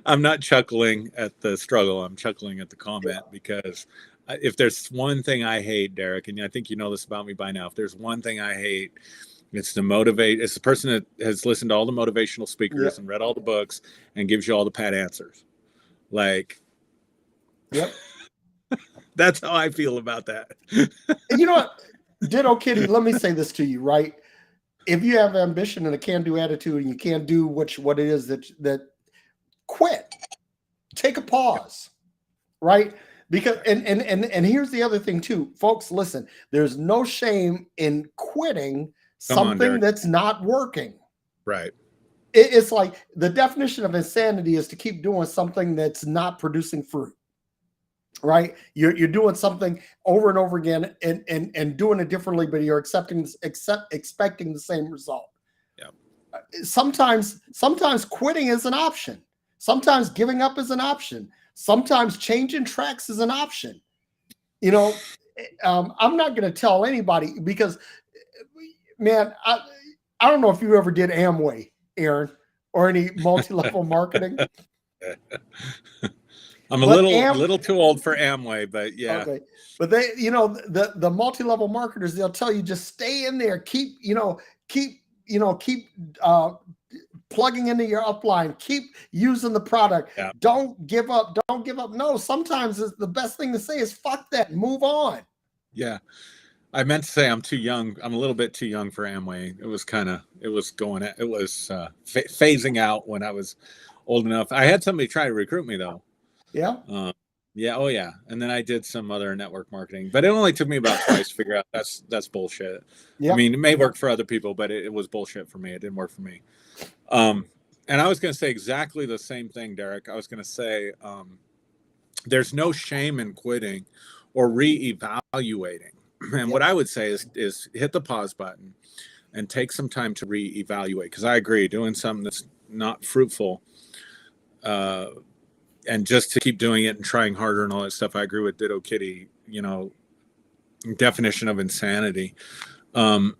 I'm not chuckling at the struggle. I'm chuckling at the comment, because if there's one thing I hate, Derrick, and I think you know this about me by now, if there's one thing I hate, it's to motivate. It's the person that has listened to all the motivational speakers and read all the books and gives you all the pat answers. Like, Yep. That's how I feel about that. You know what? Ditto Kitty, let me say this to you, right? If you have ambition and a can-do attitude and you can't do what it is that quit. Take a pause, right? Because and here's the other thing too, folks. Listen, there's no shame in quitting something that's not working. Right. It's like the definition of insanity is to keep doing something that's not producing fruit. Right? You're doing something over and over again and doing it differently, but you're expecting the same result. Yeah. Sometimes quitting is an option. Sometimes giving up is an option. Sometimes changing tracks is an option. You know, I'm not going to tell anybody because, man, I don't know if you ever did Amway, Aaron, or any multi-level marketing. I'm a little too old for Amway, but yeah. Okay. But they, the multi-level marketers, they'll tell you just stay in there, keep plugging into your upline, keep using the product. Yeah. Don't give up. No, sometimes the best thing to say is fuck that and move on. Yeah. I meant to say I'm too young. I'm a little bit too young for Amway. It was phasing out when I was old enough. I had somebody try to recruit me though. Yeah. Yeah. Oh yeah. And then I did some other network marketing, but it only took me about twice to figure out that's bullshit. Yep. I mean, it may work for other people, but it was bullshit for me. It didn't work for me. And I was going to say exactly the same thing, Derrick. I was going to say, there's no shame in quitting or reevaluating. And what I would say is hit the pause button and take some time to reevaluate. Because I agree, doing something that's not fruitful, and just to keep doing it and trying harder and all that stuff. I agree with Ditto Kitty, definition of insanity. But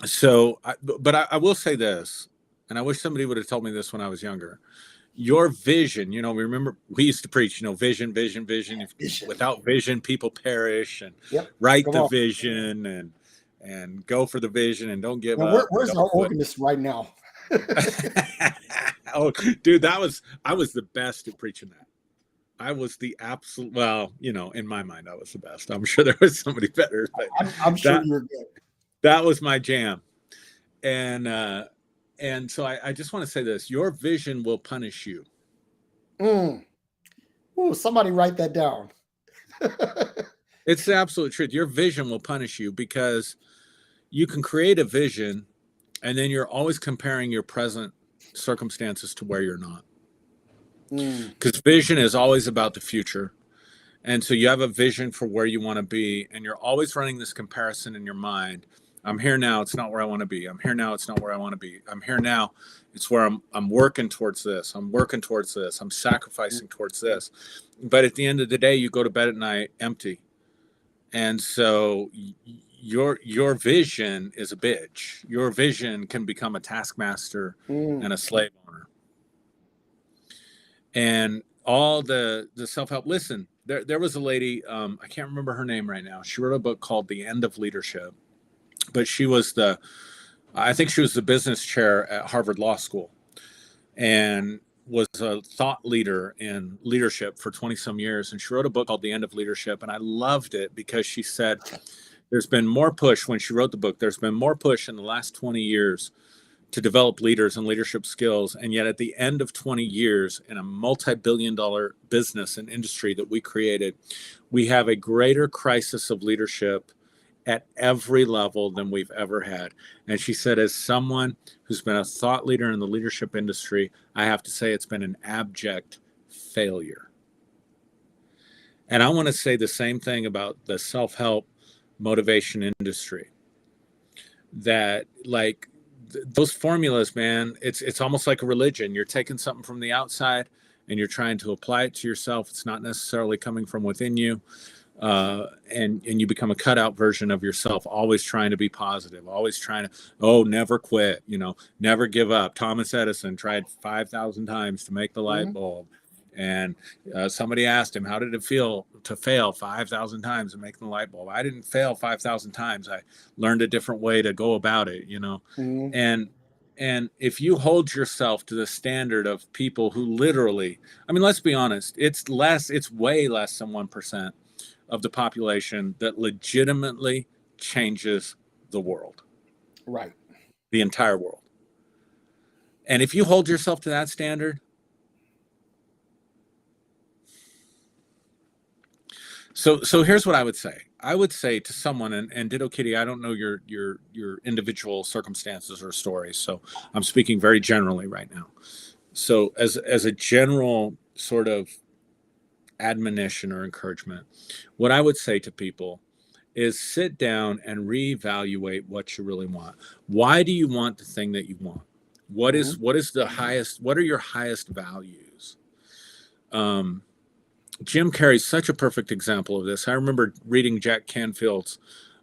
I will say this, and I wish somebody would have told me this when I was younger. Your vision, remember we used to preach, vision. Without vision, people perish, and write the vision and go for the vision and don't give up. Where's our organist right now? Oh, dude, I was the best at preaching that. I was the absolute, in my mind, I was the best. I'm sure there was somebody better, but I'm sure you're good. That was my jam. And so I just want to say this, your vision will punish you. Ooh, somebody write that down. It's the absolute truth. Your vision will punish you because you can create a vision and then you're always comparing your present circumstances to where you're not. Because vision is always about the future. And so you have a vision for where you want to be, and you're always running this comparison in your mind. I'm here now, it's not where I want to be. I'm here now, it's not where I want to be. I'm here now, it's where I'm working towards this. I'm working towards this. I'm sacrificing towards this. But at the end of the day, you go to bed at night empty. And so your vision is a bitch. Your vision can become a taskmaster and a slave owner. And all the self-help, listen, there was a lady, I can't remember her name right now. She wrote a book called The End of Leadership, but she was I think she was the business chair at Harvard Law School and was a thought leader in leadership for 20 some years. And she wrote a book called The End of Leadership. And I loved it because she said, there's been more push when she wrote the book, there's been more push in the last 20 years to develop leaders and leadership skills. And yet at the end of 20 years in a multi-billion-dollar business and industry that we created, we have a greater crisis of leadership at every level than we've ever had. And she said, as someone who's been a thought leader in the leadership industry, I have to say it's been an abject failure. And I want to say the same thing about the self-help motivation industry. That like those formulas, man, it's almost like a religion. You're taking something from the outside and you're trying to apply it to yourself. It's not necessarily coming from within you. And you become a cutout version of yourself, always trying to be positive, always trying to, never quit, never give up. Thomas Edison tried 5,000 times to make the light bulb. And somebody asked him, how did it feel to fail 5,000 times to make the light bulb? I didn't fail 5,000 times. I learned a different way to go about it, And if you hold yourself to the standard of people who literally, I mean, let's be honest, it's way less than 1% of the population that legitimately changes the world. Right. The entire world. And if you hold yourself to that standard, So here's what I would say. I would say to someone, and Ditto Kitty, I don't know your individual circumstances or stories, so I'm speaking very generally right now. So as a general sort of admonition or encouragement, what I would say to people is sit down and reevaluate what you really want. Why do you want the thing that you want? What is the highest? What are your highest values? Jim Carrey's such a perfect example of this. I remember reading Jack Canfield's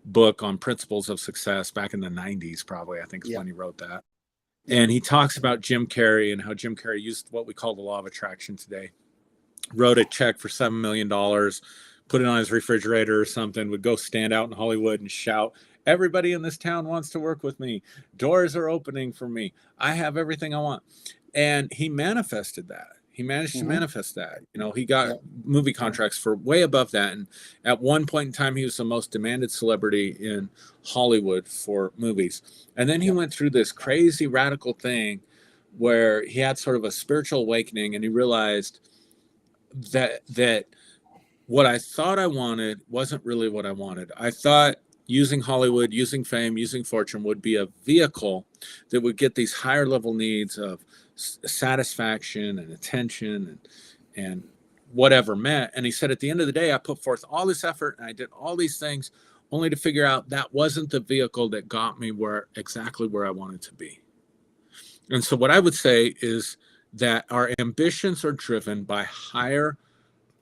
book on principles of success back in the 90s, probably, I think is when he wrote that. And he talks about Jim Carrey and how Jim Carrey used what we call the law of attraction today. Wrote a check for $7 million, put it on his refrigerator or something, would go stand out in Hollywood and shout, everybody in this town wants to work with me. Doors are opening for me. I have everything I want. And he manifested that. He managed to manifest that. He got movie contracts for way above that. And at one point in time, he was the most demanded celebrity in Hollywood for movies. And then he went through this crazy radical thing where he had sort of a spiritual awakening, and he realized that what I thought I wanted wasn't really what I wanted. I thought using Hollywood, using fame, using fortune would be a vehicle that would get these higher level needs of satisfaction and attention and whatever met. And he said, at the end of the day, I put forth all this effort and I did all these things only to figure out that wasn't the vehicle that got me exactly where I wanted to be. And so what I would say is that our ambitions are driven by higher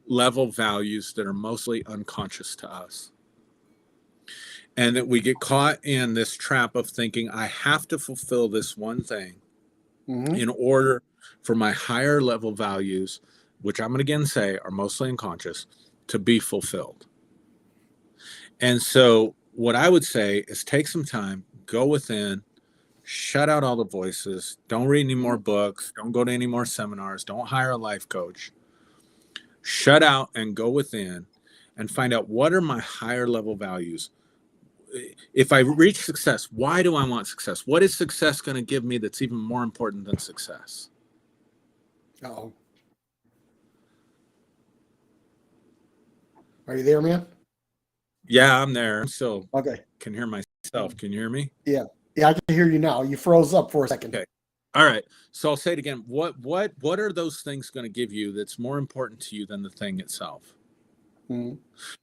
level values that are mostly unconscious to us. And that we get caught in this trap of thinking, I have to fulfill this one thing in order for my higher level values, which I'm going to again say are mostly unconscious, to be fulfilled. And so what I would say is take some time, go within, shut out all the voices, don't read any more books, don't go to any more seminars, don't hire a life coach. Shut out and go within and find out, what are my higher level values? If I reach success, why do I want success? What is success going to give me that's even more important than success? Uh-oh. Are you there, man? Yeah, I'm there. So okay. Can hear myself. Can you hear me? Yeah, I can hear you now. You froze up for a second. Okay. All right. So I'll say it again. What are those things going to give you that's more important to you than the thing itself?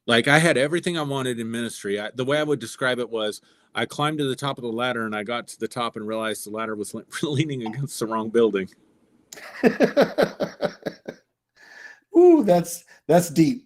Like I had everything I wanted in ministry. The way I would describe it was I climbed to the top of the ladder and I got to the top and realized the ladder was leaning against the wrong building. Ooh, that's deep.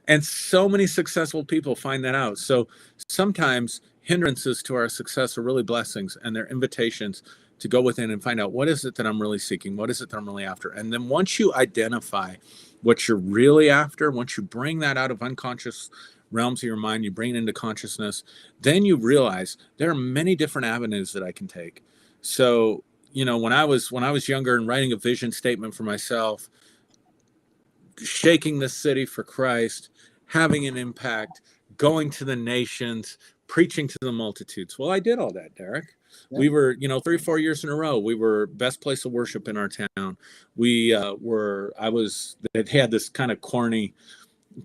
And so many successful people find that out. So sometimes hindrances to our success are really blessings, and they're invitations to go within and find out, what is it that I'm really seeking? What is it that I'm really after? And then once you identify what you're really after, once you bring that out of unconscious realms of your mind, you bring it into consciousness, then you realize there are many different avenues that I can take. So, when I was younger and writing a vision statement for myself, shaking the city for Christ, having an impact, going to the nations, preaching to the multitudes. Well, I did all that, Derrick. Yeah. We were, 3 or 4 years in a row, we were best place of worship in our town. We they had this kind of corny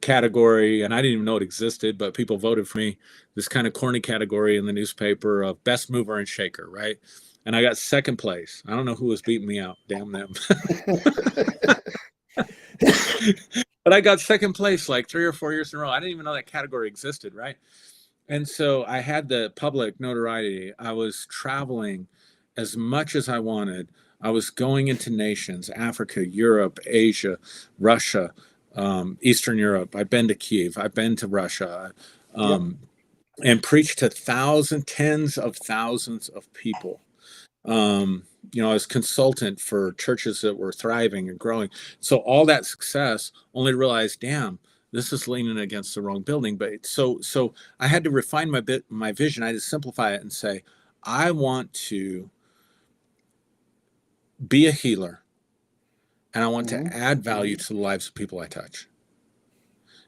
category, and I didn't even know it existed, but people voted for me, this kind of corny category in the newspaper of best mover and shaker, right? And I got second place. I don't know who was beating me out. Damn them. But I got second place like 3 or 4 years in a row. I didn't even know that category existed, right? And so I had the public notoriety. I was traveling as much as I wanted. I was going into nations, Africa, Europe, Asia, Russia, Eastern Europe. I've been to Kiev. I've been to Russia, and preached to tens of thousands of people. I was consultant for churches that were thriving and growing. So all that success, only realized, damn, this is leaning against the wrong building. But so I had to refine my vision. I had to simplify it and say, I want to be a healer, and I want to add value to the lives of people I touch.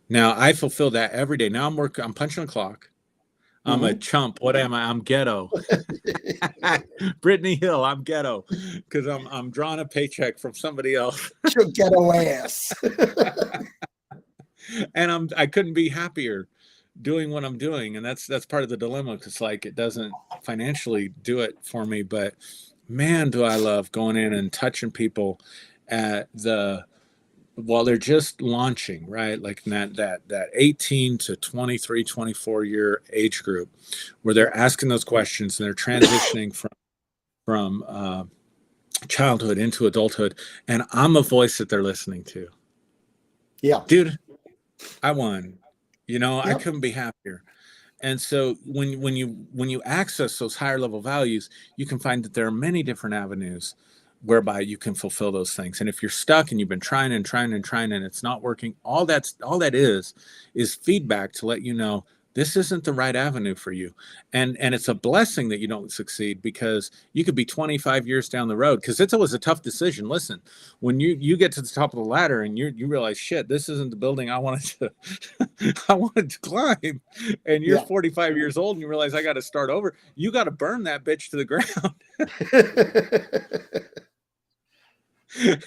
Now I fulfill that every day. Now I'm punching a clock. I'm a chump. What am I? I'm ghetto. Brittany Hill, I'm ghetto because I'm drawing a paycheck from somebody else. Your ghetto ass. And I couldn't be happier doing what I'm doing. And that's part of the dilemma, because like it doesn't financially do it for me, but man, do I love going in and touching people while they're just launching, right? Like that 18 to 23, 24 year age group where they're asking those questions and they're transitioning from childhood into adulthood. And I'm a voice that they're listening to. Yeah. Dude, I won. I couldn't be happier. And so when you access those higher level values, you can find that there are many different avenues whereby you can fulfill those things. And if you're stuck and you've been trying and it's not working, all that is feedback to let you know this isn't the right avenue for you. And it's a blessing that you don't succeed, because you could be 25 years down the road, because it's always a tough decision. Listen, when you get to the top of the ladder and you realize, shit, this isn't the building I wanted to climb, and you're 45 years old and you realize I got to start over, you got to burn that bitch to the ground.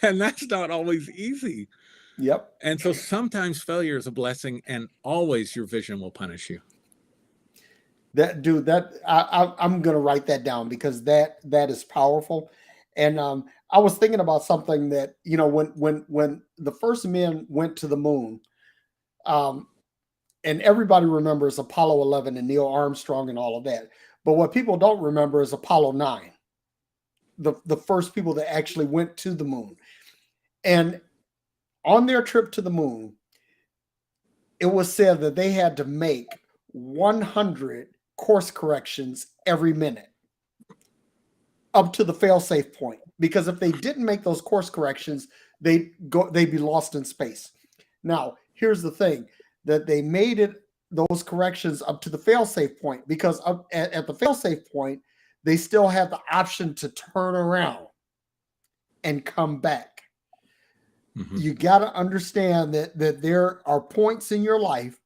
And that's not always easy. Yep. And so sometimes failure is a blessing, and always your vision will punish you. I'm gonna write that down, because that is powerful. And I was thinking about something that, when the first men went to the moon, and everybody remembers Apollo 11 and Neil Armstrong and all of that, but what people don't remember is Apollo 9, the first people that actually went to the moon. And on their trip to the moon, it was said that they had to make 100 course corrections every minute up to the fail-safe point, because if they didn't make those course corrections, they'd be lost in space. Now, here's the thing, that they made those corrections up to the fail-safe point, because at the fail-safe point, they still have the option to turn around and come back. Mm-hmm. You got to understand that there are points in your life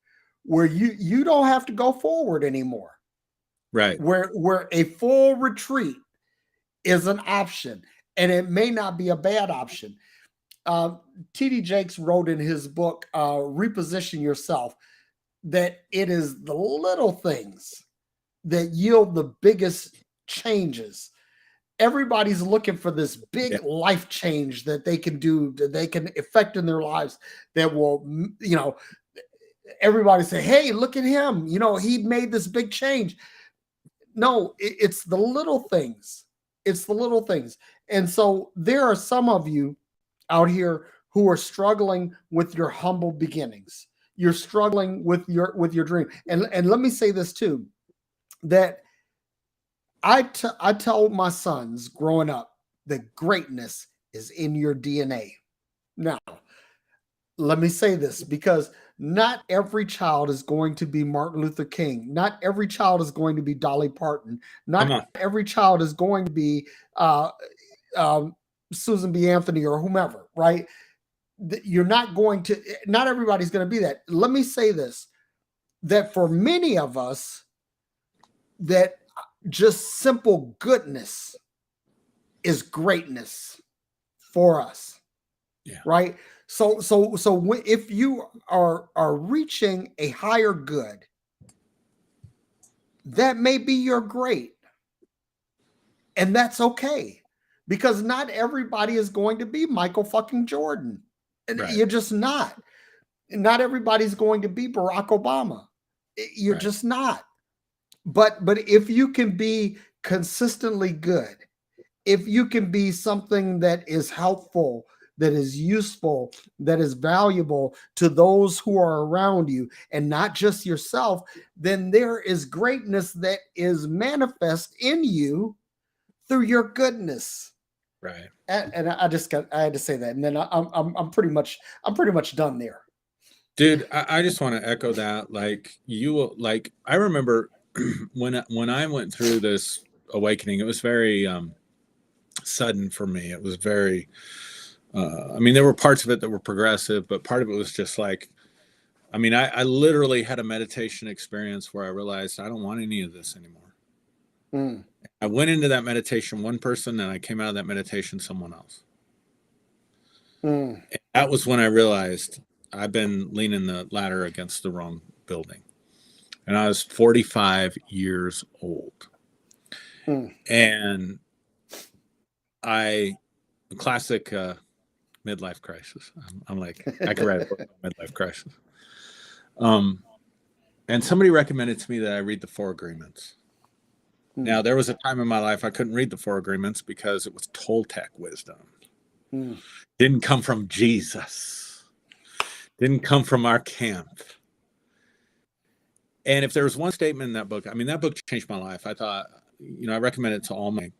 where you don't have to go forward anymore. Right. Where a full retreat is an option, and it may not be a bad option. T.D. Jakes wrote in his book, Reposition Yourself, that it is the little things that yield the biggest changes. Everybody's looking for this big life change that they can do, that they can affect in their lives, that will, everybody say, hey, look at him. He made this big change. No, it's the little things. It's the little things. And so there are some of you out here who are struggling with your humble beginnings. You're struggling with your dream. And let me say this too, that I tell my sons growing up that greatness is in your DNA. Now, let me say this, because not every child is going to be Martin Luther King. Not every child is going to be Dolly Parton. Not every child is going to be Susan B. Anthony or whomever, right? Not everybody's going to be that. Let me say this, that for many of us, that just simple goodness is greatness for us. Yeah. Right. So if you are reaching a higher good, that may be your great. And that's okay. Because not everybody is going to be Michael fucking Jordan. And Right. you're just not. Not everybody's going to be Barack Obama. You're Right. just not. But if you can be consistently good, if you can be something that is helpful, that is useful, that is valuable to those who are around you and not just yourself, then there is greatness that is manifest in you through your goodness. Right. And I had to say that, and then I'm pretty much done there. Dude, I just want to echo that. Like I remember when I went through this awakening, it was very sudden for me. It was very I mean, there were parts of it that were progressive, but part of it was just like, I mean, I literally had a meditation experience where I realized I don't want any of this anymore. Mm. I went into that meditation one person, and I came out of that meditation someone else. Mm. And that was when I realized I've been leaning the ladder against the wrong building. And I was 45 years old. Mm. And classic midlife crisis. I'm like, I could write a book about midlife crisis. And somebody recommended to me that I read the Four Agreements. Mm. Now, there was a time in my life I couldn't read the Four Agreements because it was Toltec wisdom. Mm. Didn't come from Jesus. Didn't come from our camp. And if there was one statement in that book, I mean, that book changed my life. I thought, I recommend it to all my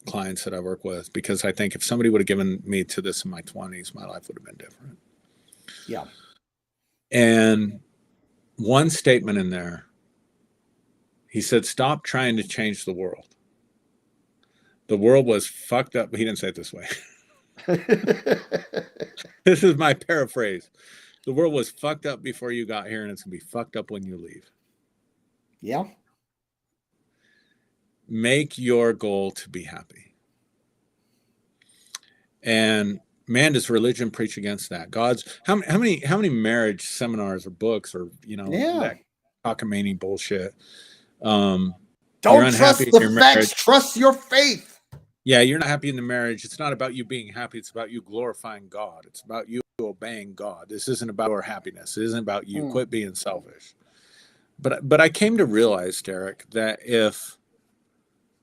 clients that I work with, because I think if somebody would have given me to this in my 20s, my life would have been different. Yeah. And one statement in there, he said, stop trying to change the world. The world was fucked up. He didn't say it this way. This is my paraphrase. The world was fucked up before you got here, and it's going to be fucked up when you leave. Yeah. Make your goal to be happy. And man, does religion preach against that? How many marriage seminars or books or that cockamamie bullshit. Don't You're trust unhappy in the your facts, marriage. trust your faith. Yeah, you're not happy in the marriage. It's not about you being happy. It's about you glorifying God. It's about you obeying God. This isn't about your happiness. It isn't about you. Quit being selfish. But I came to realize, Derrick, that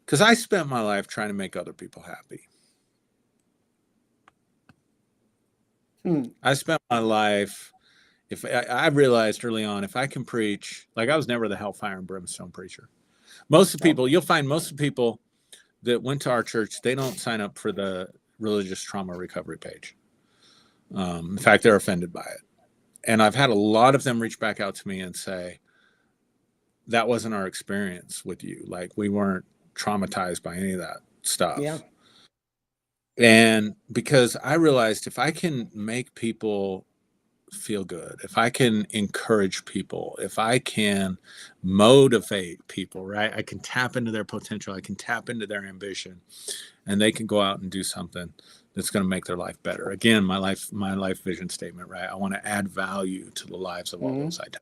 because I spent my life trying to make other people happy. I spent my life, I realized early on, if I can preach, like I was never the hellfire and brimstone preacher. Most of the people, you'll find most of the people that went to our church, they don't sign up for the religious trauma recovery page. In fact, they're offended by it. And I've had a lot of them reach back out to me and say, that wasn't our experience with you. Like, we weren't traumatized by any of that stuff. Yeah. And because I realized if I can make people feel good, if I can encourage people, if I can motivate people, right? I can tap into their potential. I can tap into their ambition, and they can go out and do something that's going to make their life better. Again, my life vision statement, right? I want to add value to the lives of all those I touch.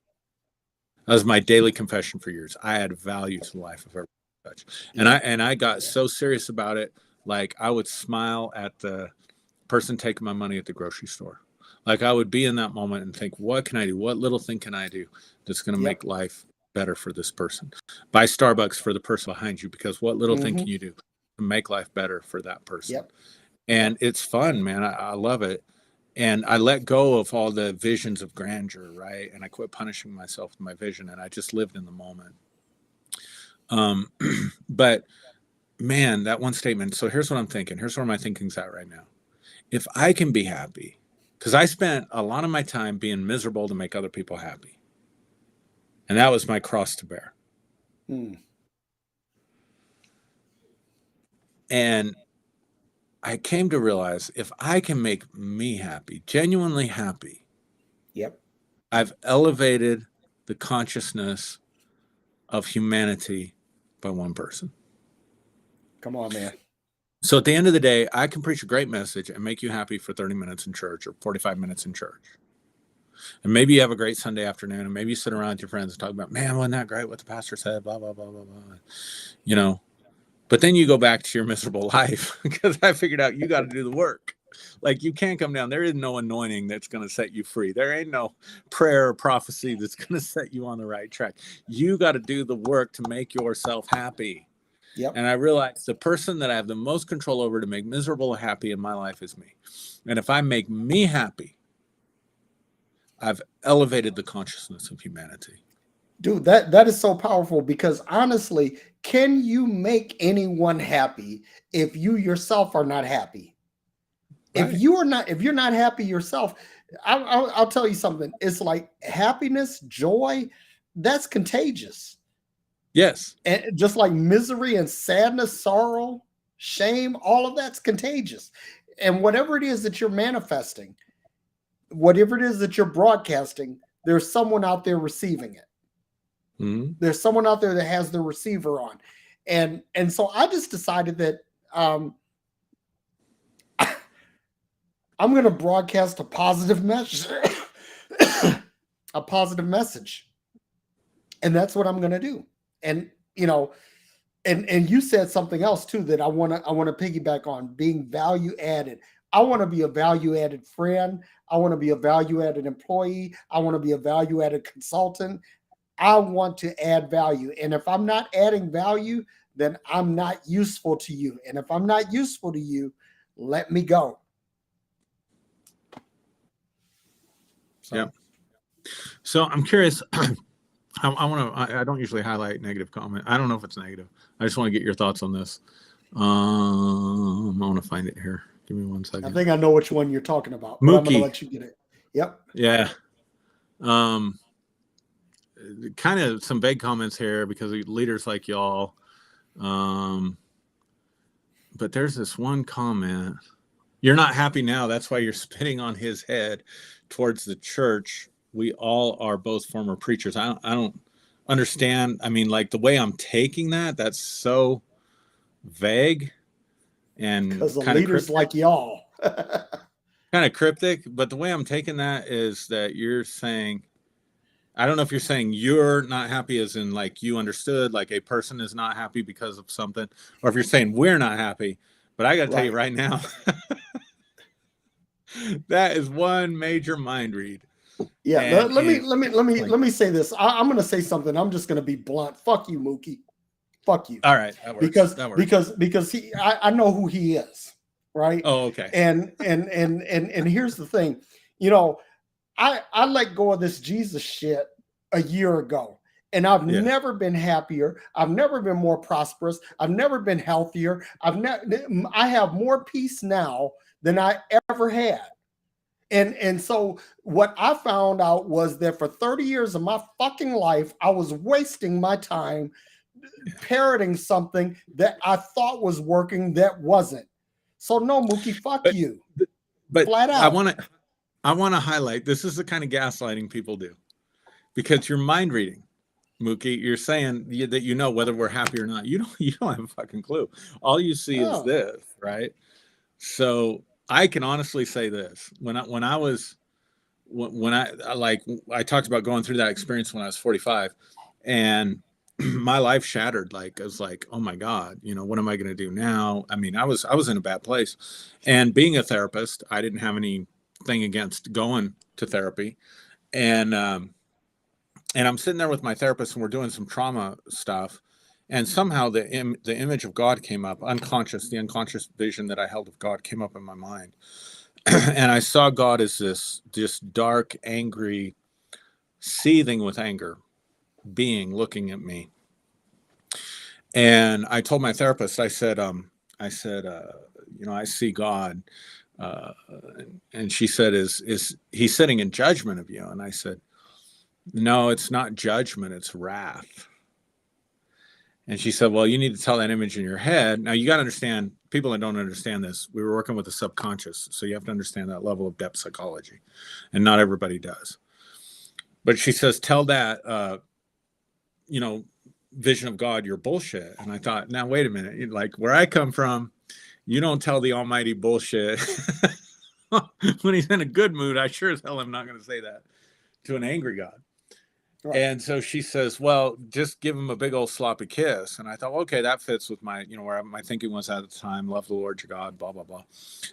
That was my daily confession for years. I add value to the life of everyone I touch. And I got so serious about it. Like, I would smile at the person taking my money at the grocery store. Like, I would be in that moment and think, what can I do? What little thing can I do that's going to make life better for this person? Buy Starbucks for the person behind you, because what little thing can you do to make life better for that person? And it's fun, man. I love it. And I let go of all the visions of grandeur, right? And I quit punishing myself with my vision, and I just lived in the moment. But man, that one statement. So here's what I'm thinking. Here's where my thinking's at right now. If I can be happy, because I spent a lot of my time being miserable to make other people happy. And that was my cross to bear. And I came to realize, if I can make me happy, genuinely happy, I've elevated the consciousness of humanity by one person. Come on, man. So at the end of the day, I can preach a great message and make you happy for 30 minutes in church or 45 minutes in church. And maybe you have a great Sunday afternoon, and maybe you sit around with your friends and talk about, man, wasn't that great what the pastor said, blah, blah, blah, blah, blah. You know, but then you go back to your miserable life because I figured out you got to do the work. Like, you can't come down. There is no anointing that's going to set you free. There ain't no prayer or prophecy that's going to set you on the right track. You got to do the work to make yourself happy. Yep. And I realized the person that I have the most control over to make miserable or happy in my life is me. And if I make me happy, I've elevated the consciousness of humanity. Dude, that is so powerful, because honestly, can you make anyone happy if you yourself are not happy? Right. If you're not happy yourself, I'll tell you something. It's like happiness, joy, that's contagious. Yes. And just like misery and sadness, sorrow, shame, all of that's contagious. And whatever it is that you're manifesting, whatever it is that you're broadcasting, there's someone out there receiving it. Mm-hmm. There's someone out there that has the receiver on. And so I just decided that I'm going to broadcast a positive message, a positive message. And that's what I'm going to do. And, you know, and you said something else too that I want to piggyback on, being value added. I want to be a value added friend. I want to be a value added employee. I want to be a value added consultant. I want to add value. And if I'm not adding value, then I'm not useful to you. And if I'm not useful to you, let me go. So. Yeah. So I'm curious. I don't usually highlight negative comment. I don't know if it's negative. I just want to get your thoughts on this. I want to find it here. Give me 1 second. I think I know which one you're talking about. But I'm going to let you get it. Yep. Yeah. Kind of some vague comments here because leaders like y'all. But there's this one comment. You're not happy now. That's why you're spitting on his head towards the church. We all are both former preachers. I don't understand. I mean, like, the way I'm taking that's so vague and because the leaders like y'all. Kind of cryptic. But the way I'm taking that is that you're saying, I don't know if you're saying you're not happy as in like you understood, like a person is not happy because of something, or if you're saying we're not happy. But I got to tell you right now, that is one major mind read. Yeah, let me say this. I'm going to say something. I'm just going to be blunt. Fuck you, Mookie. Fuck you. All right, that works. Because I know who he is, right? Oh, okay. And here's the thing, you know, I let go of this Jesus shit a year ago, and I've never been happier. I've never been more prosperous. I've never been healthier. I have more peace now than I ever had. And so what I found out was that for 30 years of my fucking life, I was wasting my time parroting something that I thought was working that wasn't. So no, Mookie, fuck you. But flat out. I want to highlight, this is the kind of gaslighting people do, because you're mind reading, Mookie. You're saying that you know whether we're happy or not. You don't have a fucking clue. All you see is this, right? So I can honestly say this: when I talked about going through that experience when I was 45, and my life shattered. Like, I was like, oh my God, you know, what am I going to do now? I mean, I was in a bad place, and being a therapist, I didn't have anything against going to therapy, and I'm sitting there with my therapist, and we're doing some trauma stuff. And somehow the image of God came up, the unconscious vision that I held of God came up in my mind. And I saw God as this dark, angry, seething with anger being looking at me. And I told my therapist, I said, you know, I see God. And she said, is he sitting in judgment of you? And I said, no, it's not judgment, it's wrath. And she said, well, you need to tell that image in your head. Now, you got to understand, people that don't understand this, we were working with the subconscious. So you have to understand that level of depth psychology. And not everybody does. But she says, tell that, you know, vision of God, you're bullshit. And I thought, now wait a minute, like where I come from, you don't tell the Almighty bullshit. When he's in a good mood, I sure as hell am not going to say that to an angry God. Right. And so she says, well, just give him a big old sloppy kiss. And I thought, okay, that fits with my, where my thinking was at the time, love the Lord your God, blah, blah, blah.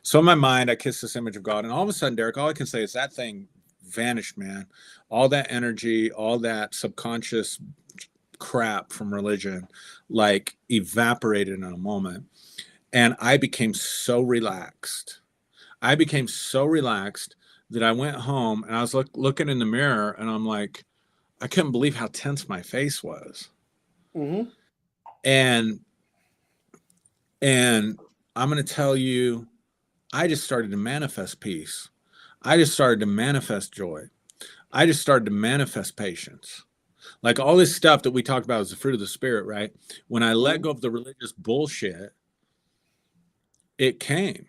So in my mind, I kissed this image of God. And all of a sudden, Derrick, all I can say is that thing vanished, man. All that energy, all that subconscious crap from religion, like evaporated in a moment. And I became so relaxed. I became so relaxed that I went home and I was looking in the mirror and I'm like, I couldn't believe how tense my face was. Mm-hmm. And I'm going to tell you, I just started to manifest peace. I just started to manifest joy. I just started to manifest patience. Like all this stuff that we talk about as the fruit of the spirit, right? When I let go of the religious bullshit, it came.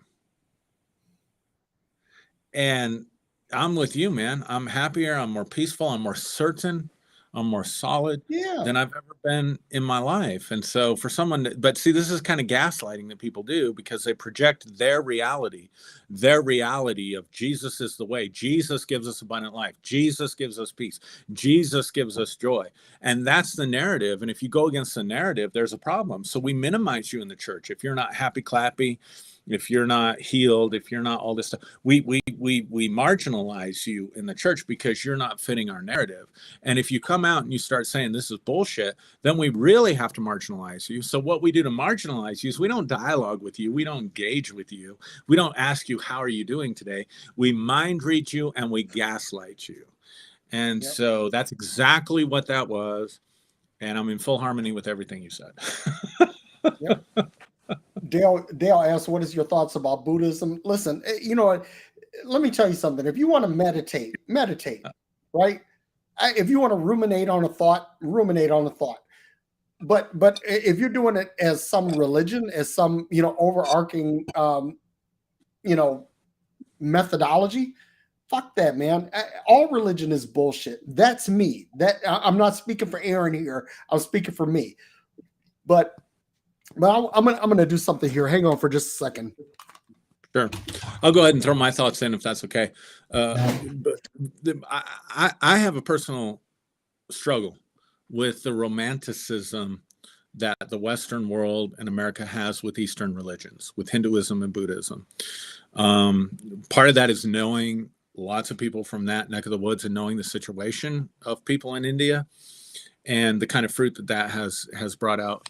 And I'm with you, man. I'm happier. I'm more peaceful. I'm more certain. I'm more solid than I've ever been in my life. And so for someone, but see, this is kind of gaslighting that people do because they project their reality of Jesus is the way. Jesus gives us abundant life. Jesus gives us peace. Jesus gives us joy. And that's the narrative. And if you go against the narrative, there's a problem. So we minimize you in the church. If you're not happy, clappy, if you're not healed, if you're not all this stuff, we marginalize you in the church because you're not fitting our narrative. And if you come out and you start saying this is bullshit, then we really have to marginalize you. So what we do to marginalize you is we don't dialogue with you. We don't engage with you. We don't ask you, how are you doing today? We mind read you and we gaslight you. And so that's exactly what that was. And I'm in full harmony with everything you said. Yep. Dale asked, what is your thoughts about Buddhism? Listen, you know what? Let me tell you something. If you want to meditate, right? If you want to ruminate on a thought, ruminate on a thought. But if you're doing it as some religion, as some, overarching, methodology, fuck that, man. All religion is bullshit. That's me. I'm not speaking for Aaron here. I'm speaking for me. But I'm gonna do something here. Hang on for just a second. Sure. I'll go ahead and throw my thoughts in if that's okay. But I have a personal struggle with the romanticism that the Western world and America has with Eastern religions, with Hinduism and Buddhism. Part of that is knowing lots of people from that neck of the woods and knowing the situation of people in India and the kind of fruit that has brought out.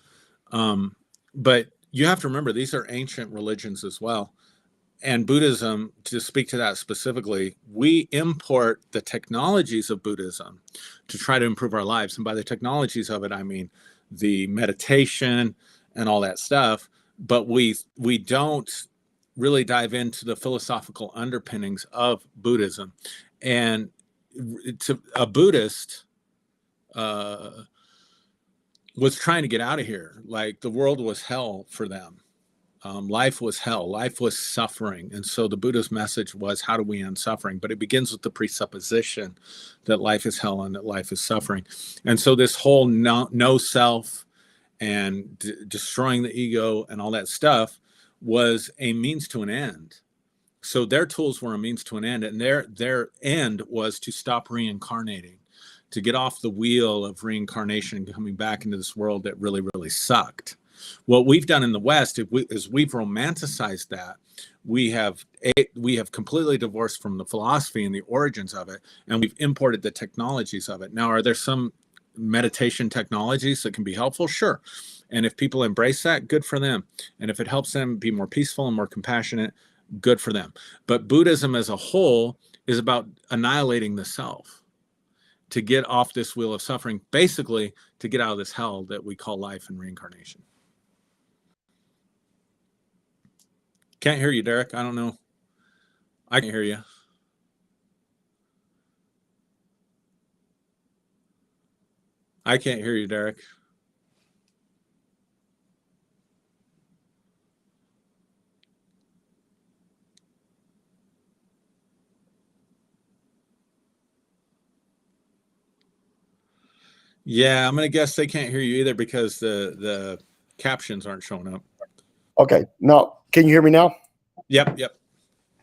But you have to remember, these are ancient religions as well. And Buddhism, to speak to that specifically, we import the technologies of Buddhism to try to improve our lives. And by the technologies of it, I mean the meditation and all that stuff. But we don't really dive into the philosophical underpinnings of Buddhism. And to a Buddhist was trying to get out of here. Like the world was hell for them. Life was hell. Life was suffering. And so the Buddha's message was, how do we end suffering? But it begins with the presupposition that life is hell and that life is suffering. And so this whole no self and destroying the ego and all that stuff was a means to an end. So their tools were a means to an end. And their end was to stop reincarnating, to get off the wheel of reincarnation and coming back into this world that really, really sucked. What we've done in the West is we've romanticized that. We have completely divorced from the philosophy and the origins of it, and we've imported the technologies of it. Now, are there some meditation technologies that can be helpful? Sure. And if people embrace that, good for them. And if it helps them be more peaceful and more compassionate, good for them. But Buddhism as a whole is about annihilating the self, to get off this wheel of suffering, basically to get out of this hell that we call life and reincarnation. Can't hear you, Derrick. I don't know. I can hear you. I can't hear you, Derrick. Yeah, I'm gonna guess they can't hear you either because the captions aren't showing up. Okay. No, can you hear me now? Yep.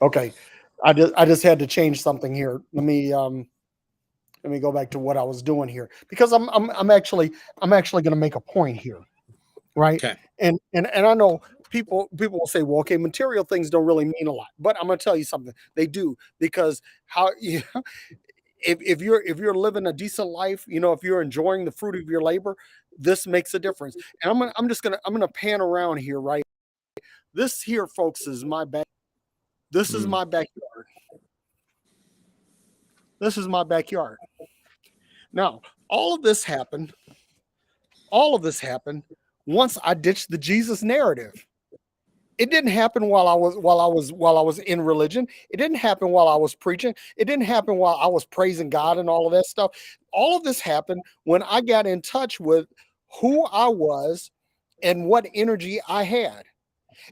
Okay. I just had to change something here. Let me go back to what I was doing here because I'm actually going to make a point here, right? Okay. And I know people will say, well, okay, material things don't really mean a lot, but I'm going to tell you something. They do, because how you if you're living a decent life, if you're enjoying the fruit of your labor, this makes a difference. And I'm gonna pan around here, right? This here, folks, is my back. This is Mm. my backyard. This is my backyard. Now, all of this happened. All of this happened once I ditched the Jesus narrative. It didn't happen while I was in religion. It didn't happen while I was preaching. It didn't happen while I was praising God and all of that stuff. All of this happened when I got in touch with who I was and what energy I had.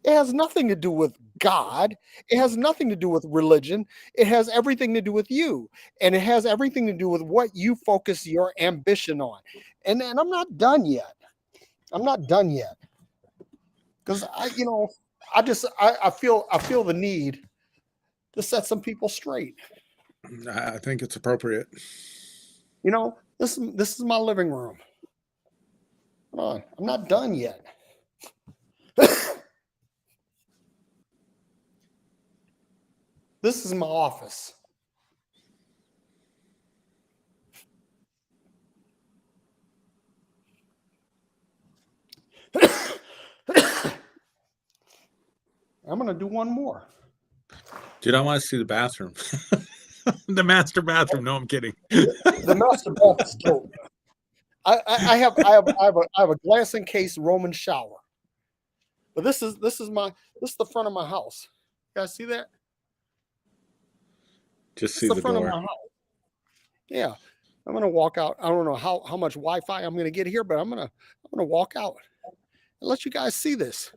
It has nothing to do with God. It has nothing to do with religion. It has everything to do with you. And it has everything to do with what you focus your ambition on. And I'm not done yet. I'm not done yet. Because I feel the need to set some people straight. I think it's appropriate. This is my living room. Come on, I'm not done yet. This is my office. I'm gonna do one more. Dude, I want to see the bathroom. The master bathroom. No, I'm kidding. The master bath is dope. I have a glass encased Roman shower. But this is the front of my house. You guys see that? Just It's see the the front of door. my house. Yeah. I'm gonna walk out. I don't know how much Wi-Fi I'm gonna get here, but I'm gonna walk out and let you guys see this.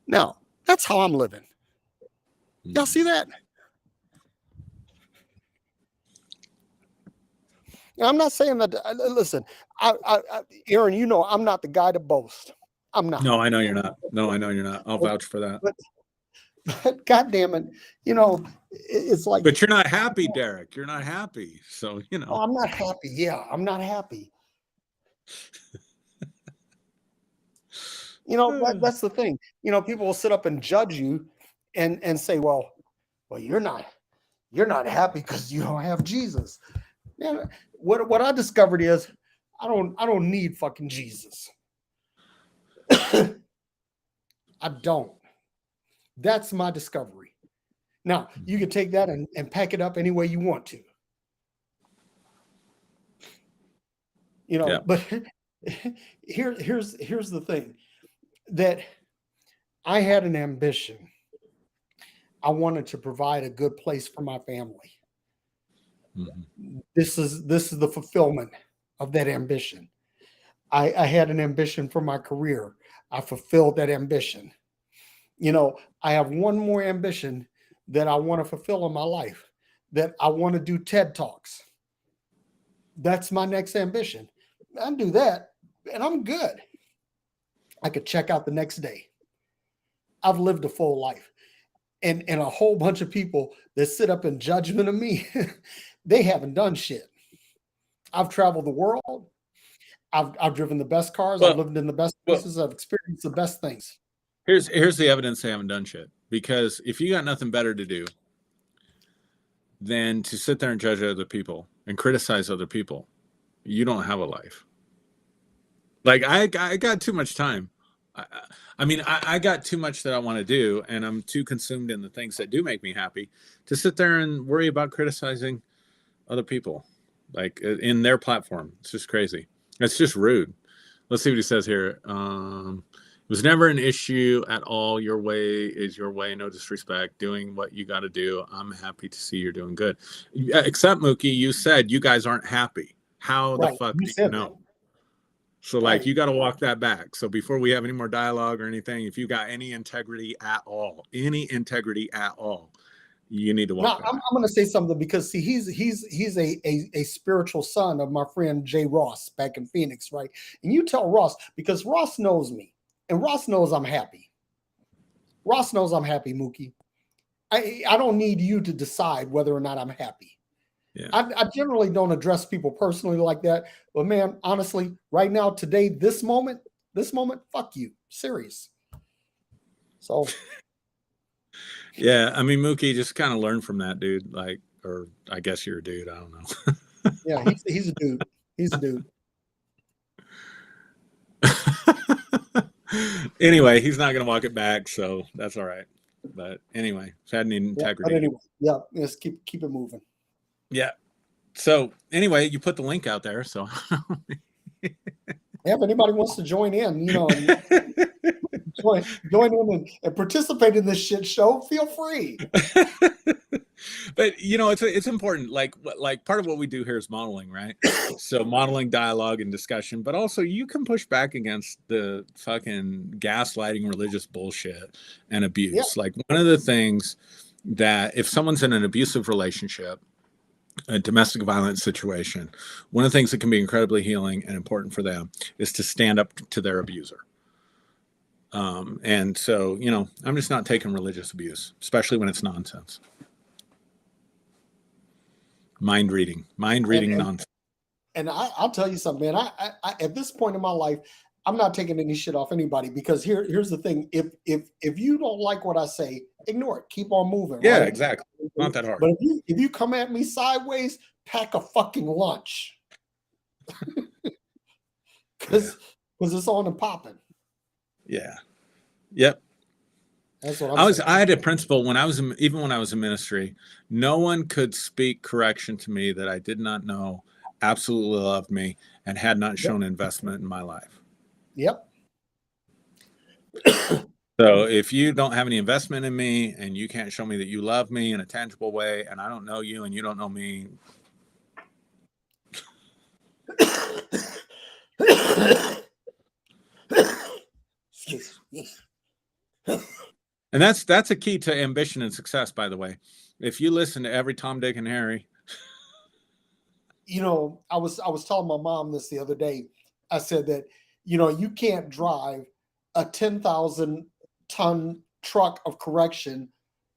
Now, that's how I'm living. Y'all see that? Now, I'm not saying that. Listen, Aaron, I'm not the guy to boast. I'm not. No, I know you're not. No, I know you're not. I'll vouch for that. But God damn it, it's like. But you're not happy, Derrick. You're not happy. So, Oh, I'm not happy. Yeah, I'm not happy. That's the thing. People will sit up and judge you, and say, well, you're not happy because you don't have Jesus. Man, what I discovered is I don't need fucking Jesus. I don't. That's my discovery. Now, you can take that and pack it up any way you want to. Yeah. But here's the thing, that I had an ambition. I wanted to provide a good place for my family. Mm-hmm. This is the fulfillment of that ambition. I had an ambition for my career. I fulfilled that ambition. I have one more ambition that I want to fulfill in my life, that I want to do TED Talks. That's my next ambition. I do that and I'm good. I could check out the next day. I've lived a full life. And a whole bunch of people that sit up in judgment of me, they haven't done shit. I've traveled the world. I've driven the best cars. I've Well, lived in the best places. I've experienced the best things. here's the evidence they haven't done shit. Because if you got nothing better to do than to sit there and judge other people and criticize other people, you don't have a life. Like I got too much time. I got too much that I want to do, and I'm too consumed in the things that do make me happy to sit there and worry about criticizing other people, like in their platform. It's just crazy. It's just rude. Let's see what he says here. It was never an issue at all. Your way is your way. No disrespect. Doing what you got to do. I'm happy to see you're doing good. Except Mookie, you said you guys aren't happy. How the fuck do you know? So like you got to walk that back. So before we have any more dialogue or anything, if you got any integrity at all, You need to Now, walk that back. I'm going to say something because see, he's a spiritual son of my friend Jay Ross back in Phoenix, right? And you tell Ross, because Ross knows me, and Ross knows I'm happy. Ross knows I'm happy, Mookie. I don't need you to decide whether or not I'm happy. Yeah. I generally don't address people personally like that. But man, honestly, right now, today, this moment, fuck you. Serious. So Yeah. I mean, Mookie, just kind of learn from that dude. Like, or I guess you're a dude. I don't know. yeah, he's a dude. He's a dude. Anyway, he's not going to walk it back, so that's all right. But anyway, had an Yeah, integrity. but anyway, yeah, let's keep it moving. Yeah. So anyway, you put the link out there. So Yeah, if anybody wants to join in, you know, and join in and participate in this shit show, feel free. But you know, it's important. Like part of what we do here is modeling, right? So modeling dialogue and discussion, but also you can push back against the fucking gaslighting religious bullshit and abuse. Yeah. Like one of the things that if someone's in an abusive relationship, a domestic violence situation, one of the things that can be incredibly healing and important for them is to stand up to their abuser. And so, you know, I'm just not taking religious abuse, especially when it's nonsense. Mind reading nonsense. And I'll tell you something, man. I at this point in my life, I'm not taking any shit off anybody because here's the thing: if you don't like what I say, ignore it. Keep on moving. Yeah, right? exactly. Not that hard. But if you come at me sideways, pack a fucking lunch because it's on and popping. Yeah. Yep. That's what I'm saying. I had a principle when I was in ministry, no one could speak correction to me that I did not know absolutely loved me and had not shown investment in my life. Yep. So if you don't have any investment in me and you can't show me that you love me in a tangible way, and I don't know you and you don't know me. And that's a key to ambition and success, by the way. If you listen to every Tom, Dick, and Harry. You know, I was telling my mom this the other day. I said that, you know, you can't drive a 10,000 ton truck of correction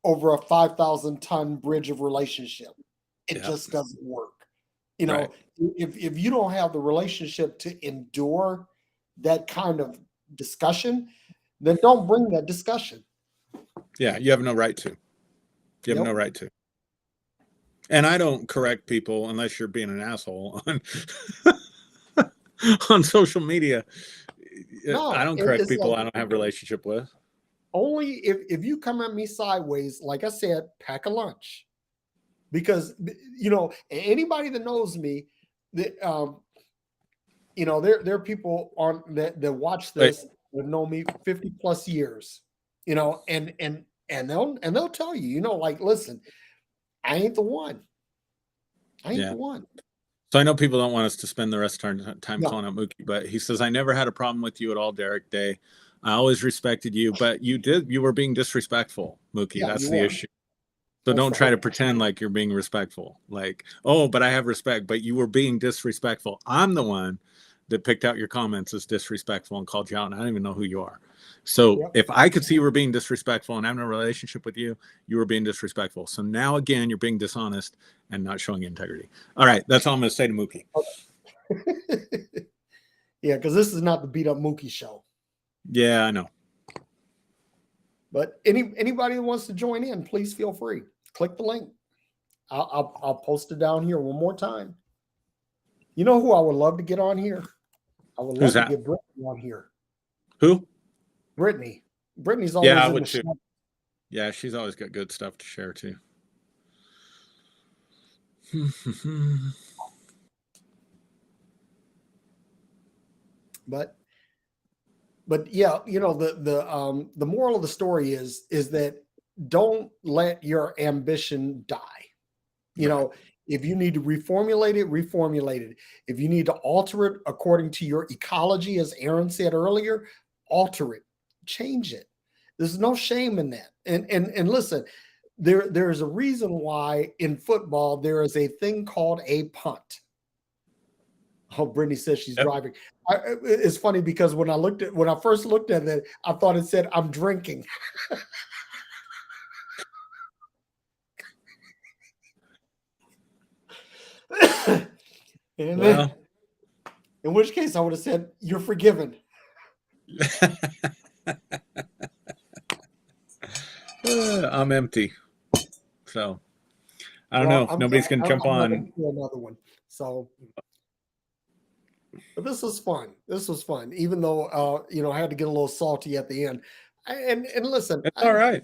over a 5,000 ton bridge of relationship. It just doesn't work. You know, if you don't have the relationship to endure that kind of discussion, then don't bring that discussion. Yeah, you have no right to. You have no right to. And I don't correct people unless you're being an asshole on social media. No, I don't correct people like, I don't have a relationship with. Only if you come at me sideways, like I said, pack a lunch. Because, you know, anybody that knows me, that you know, there are people on that watch this that know me 50 plus years, you know, and they'll tell you, you know, like, listen, I ain't the one. I ain't the one. So I know people don't want us to spend the rest of our time calling out Mookie, but he says, I never had a problem with you at all, Derrick Day. I always respected you, but you were being disrespectful, Mookie. Yeah, that's the issue. So don't try to pretend like you're being respectful. Like, oh, but I have respect, but you were being disrespectful. I'm the one that picked out your comments as disrespectful and called you out, and I don't even know who you are. So if I could see you were being disrespectful and having a relationship with you, you were being disrespectful. So now, again, you're being dishonest and not showing integrity. All right, that's all I'm going to say to Mookie. Yeah, because this is not the Beat Up Mookie show. Yeah, I know. But anybody that wants to join in, please feel free. Click the link. I'll post it down here one more time. You know who I would love to get on here? I would love to get Brittany on here. Who? Brittany. Brittany's always I in would the too. show. Yeah, she's always got good stuff to share too. But yeah, you know, the moral of the story is that don't let your ambition die. You know, if you need to reformulate it. If you need to alter it according to your ecology, as Aaron said earlier, alter it, change it. There's no shame in that. And listen, there's a reason why in football there is a thing called a punt. Oh, Brittany says she's driving. It's funny because when I first looked at it, I thought it said I'm drinking. And then, in which case I would have said you're forgiven. I'm empty, so I don't know. Nobody's gonna jump on another one. So, but this was fun. This was fun, even though I had to get a little salty at the end. And listen, it's all right.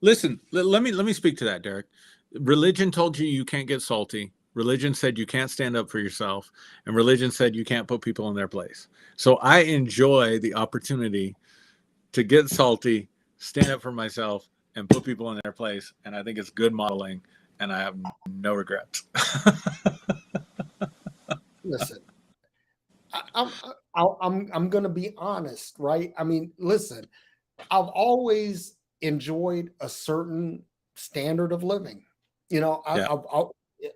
Listen, let me speak to that, Derrick. Religion told you can't get salty. Religion said you can't stand up for yourself, and religion said you can't put people in their place. So I enjoy the opportunity to get salty, stand up for myself, and put people in their place. And I think it's good modeling, and I have no regrets. Listen, I'm going to be honest, right? I mean, listen, I've always enjoyed a certain standard of living.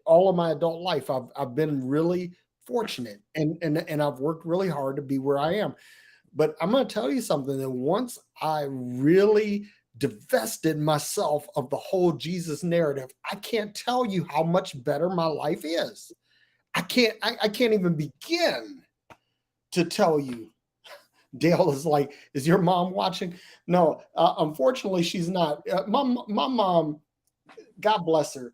All of my adult life, I've been really fortunate, and I've worked really hard to be where I am. But I'm going to tell you something, that once I really divested myself of the whole Jesus narrative, I can't tell you how much better my life is. I can't even begin to tell you. Dale is like, is your mom watching? No, unfortunately, she's not. My mom, God bless her.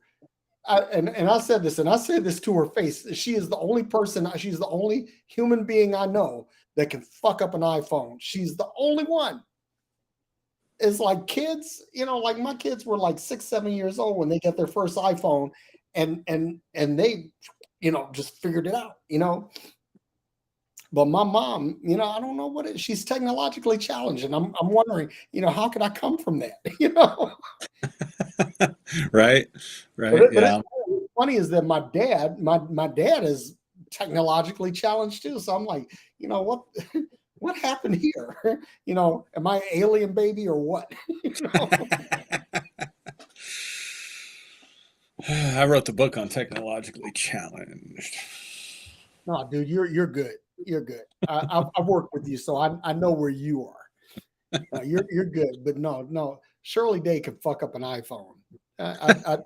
And I said this, and I said this to her face. She's the only human being I know that can fuck up an iPhone. She's the only one. It's like kids, like my kids were like 6, 7 years old when they got their first iPhone, and they, just figured it out, But my mom, I don't know what she's technologically challenged, and I'm wondering, how could I come from that, Right. But what's funny is that my dad is technologically challenged too. So I'm like, what happened here? Am I an alien baby or what? I wrote the book on technologically challenged. No, dude, you're good. You're good. I've worked with you, so I know where you are. You're good, but no. Shirley Day can fuck up an iPhone. I've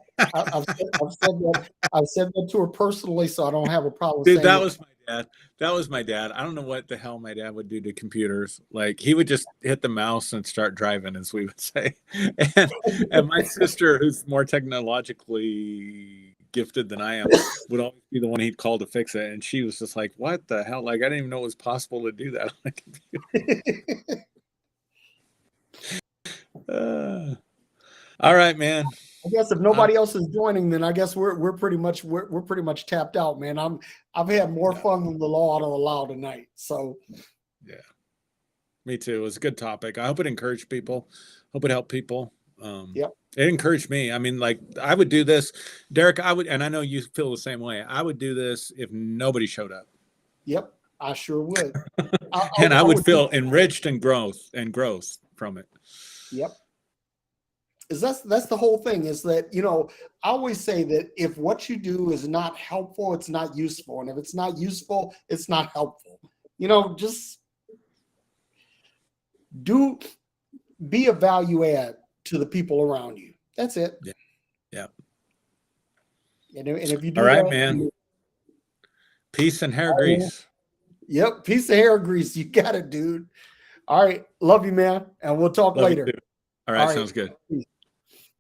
said that to her personally, so I don't have a problem. Dude, that was my dad. That was my dad. I don't know what the hell my dad would do to computers. Like, he would just hit the mouse and start driving, as we would say. And my sister, who's more technologically gifted than I am, would always be the one he'd call to fix it. And she was just like, what the hell? Like, I didn't even know it was possible to do that on a computer. All right, man. I guess if nobody else is joining, then I guess we're pretty much tapped out, man. I've had more fun than the law ought to allow tonight. So yeah, me too. It was a good topic. I hope it encouraged people. Hope it helped people. Yep. It encouraged me. I mean, like, I would do this, Derrick. And I know you feel the same way. I would do this if nobody showed up. Yep, I sure would. I would feel enriched and growth from it. Yep. That's the whole thing, is that, I always say that if what you do is not helpful, it's not useful. And if it's not useful, it's not helpful. Just be a value add to the people around you. That's it. Yeah. And if you do all right, man. Peace and hair grease. Yep. Piece of hair grease. You got it, dude. All right. Love you, man. And we'll talk later. All right. Sounds good. Peace.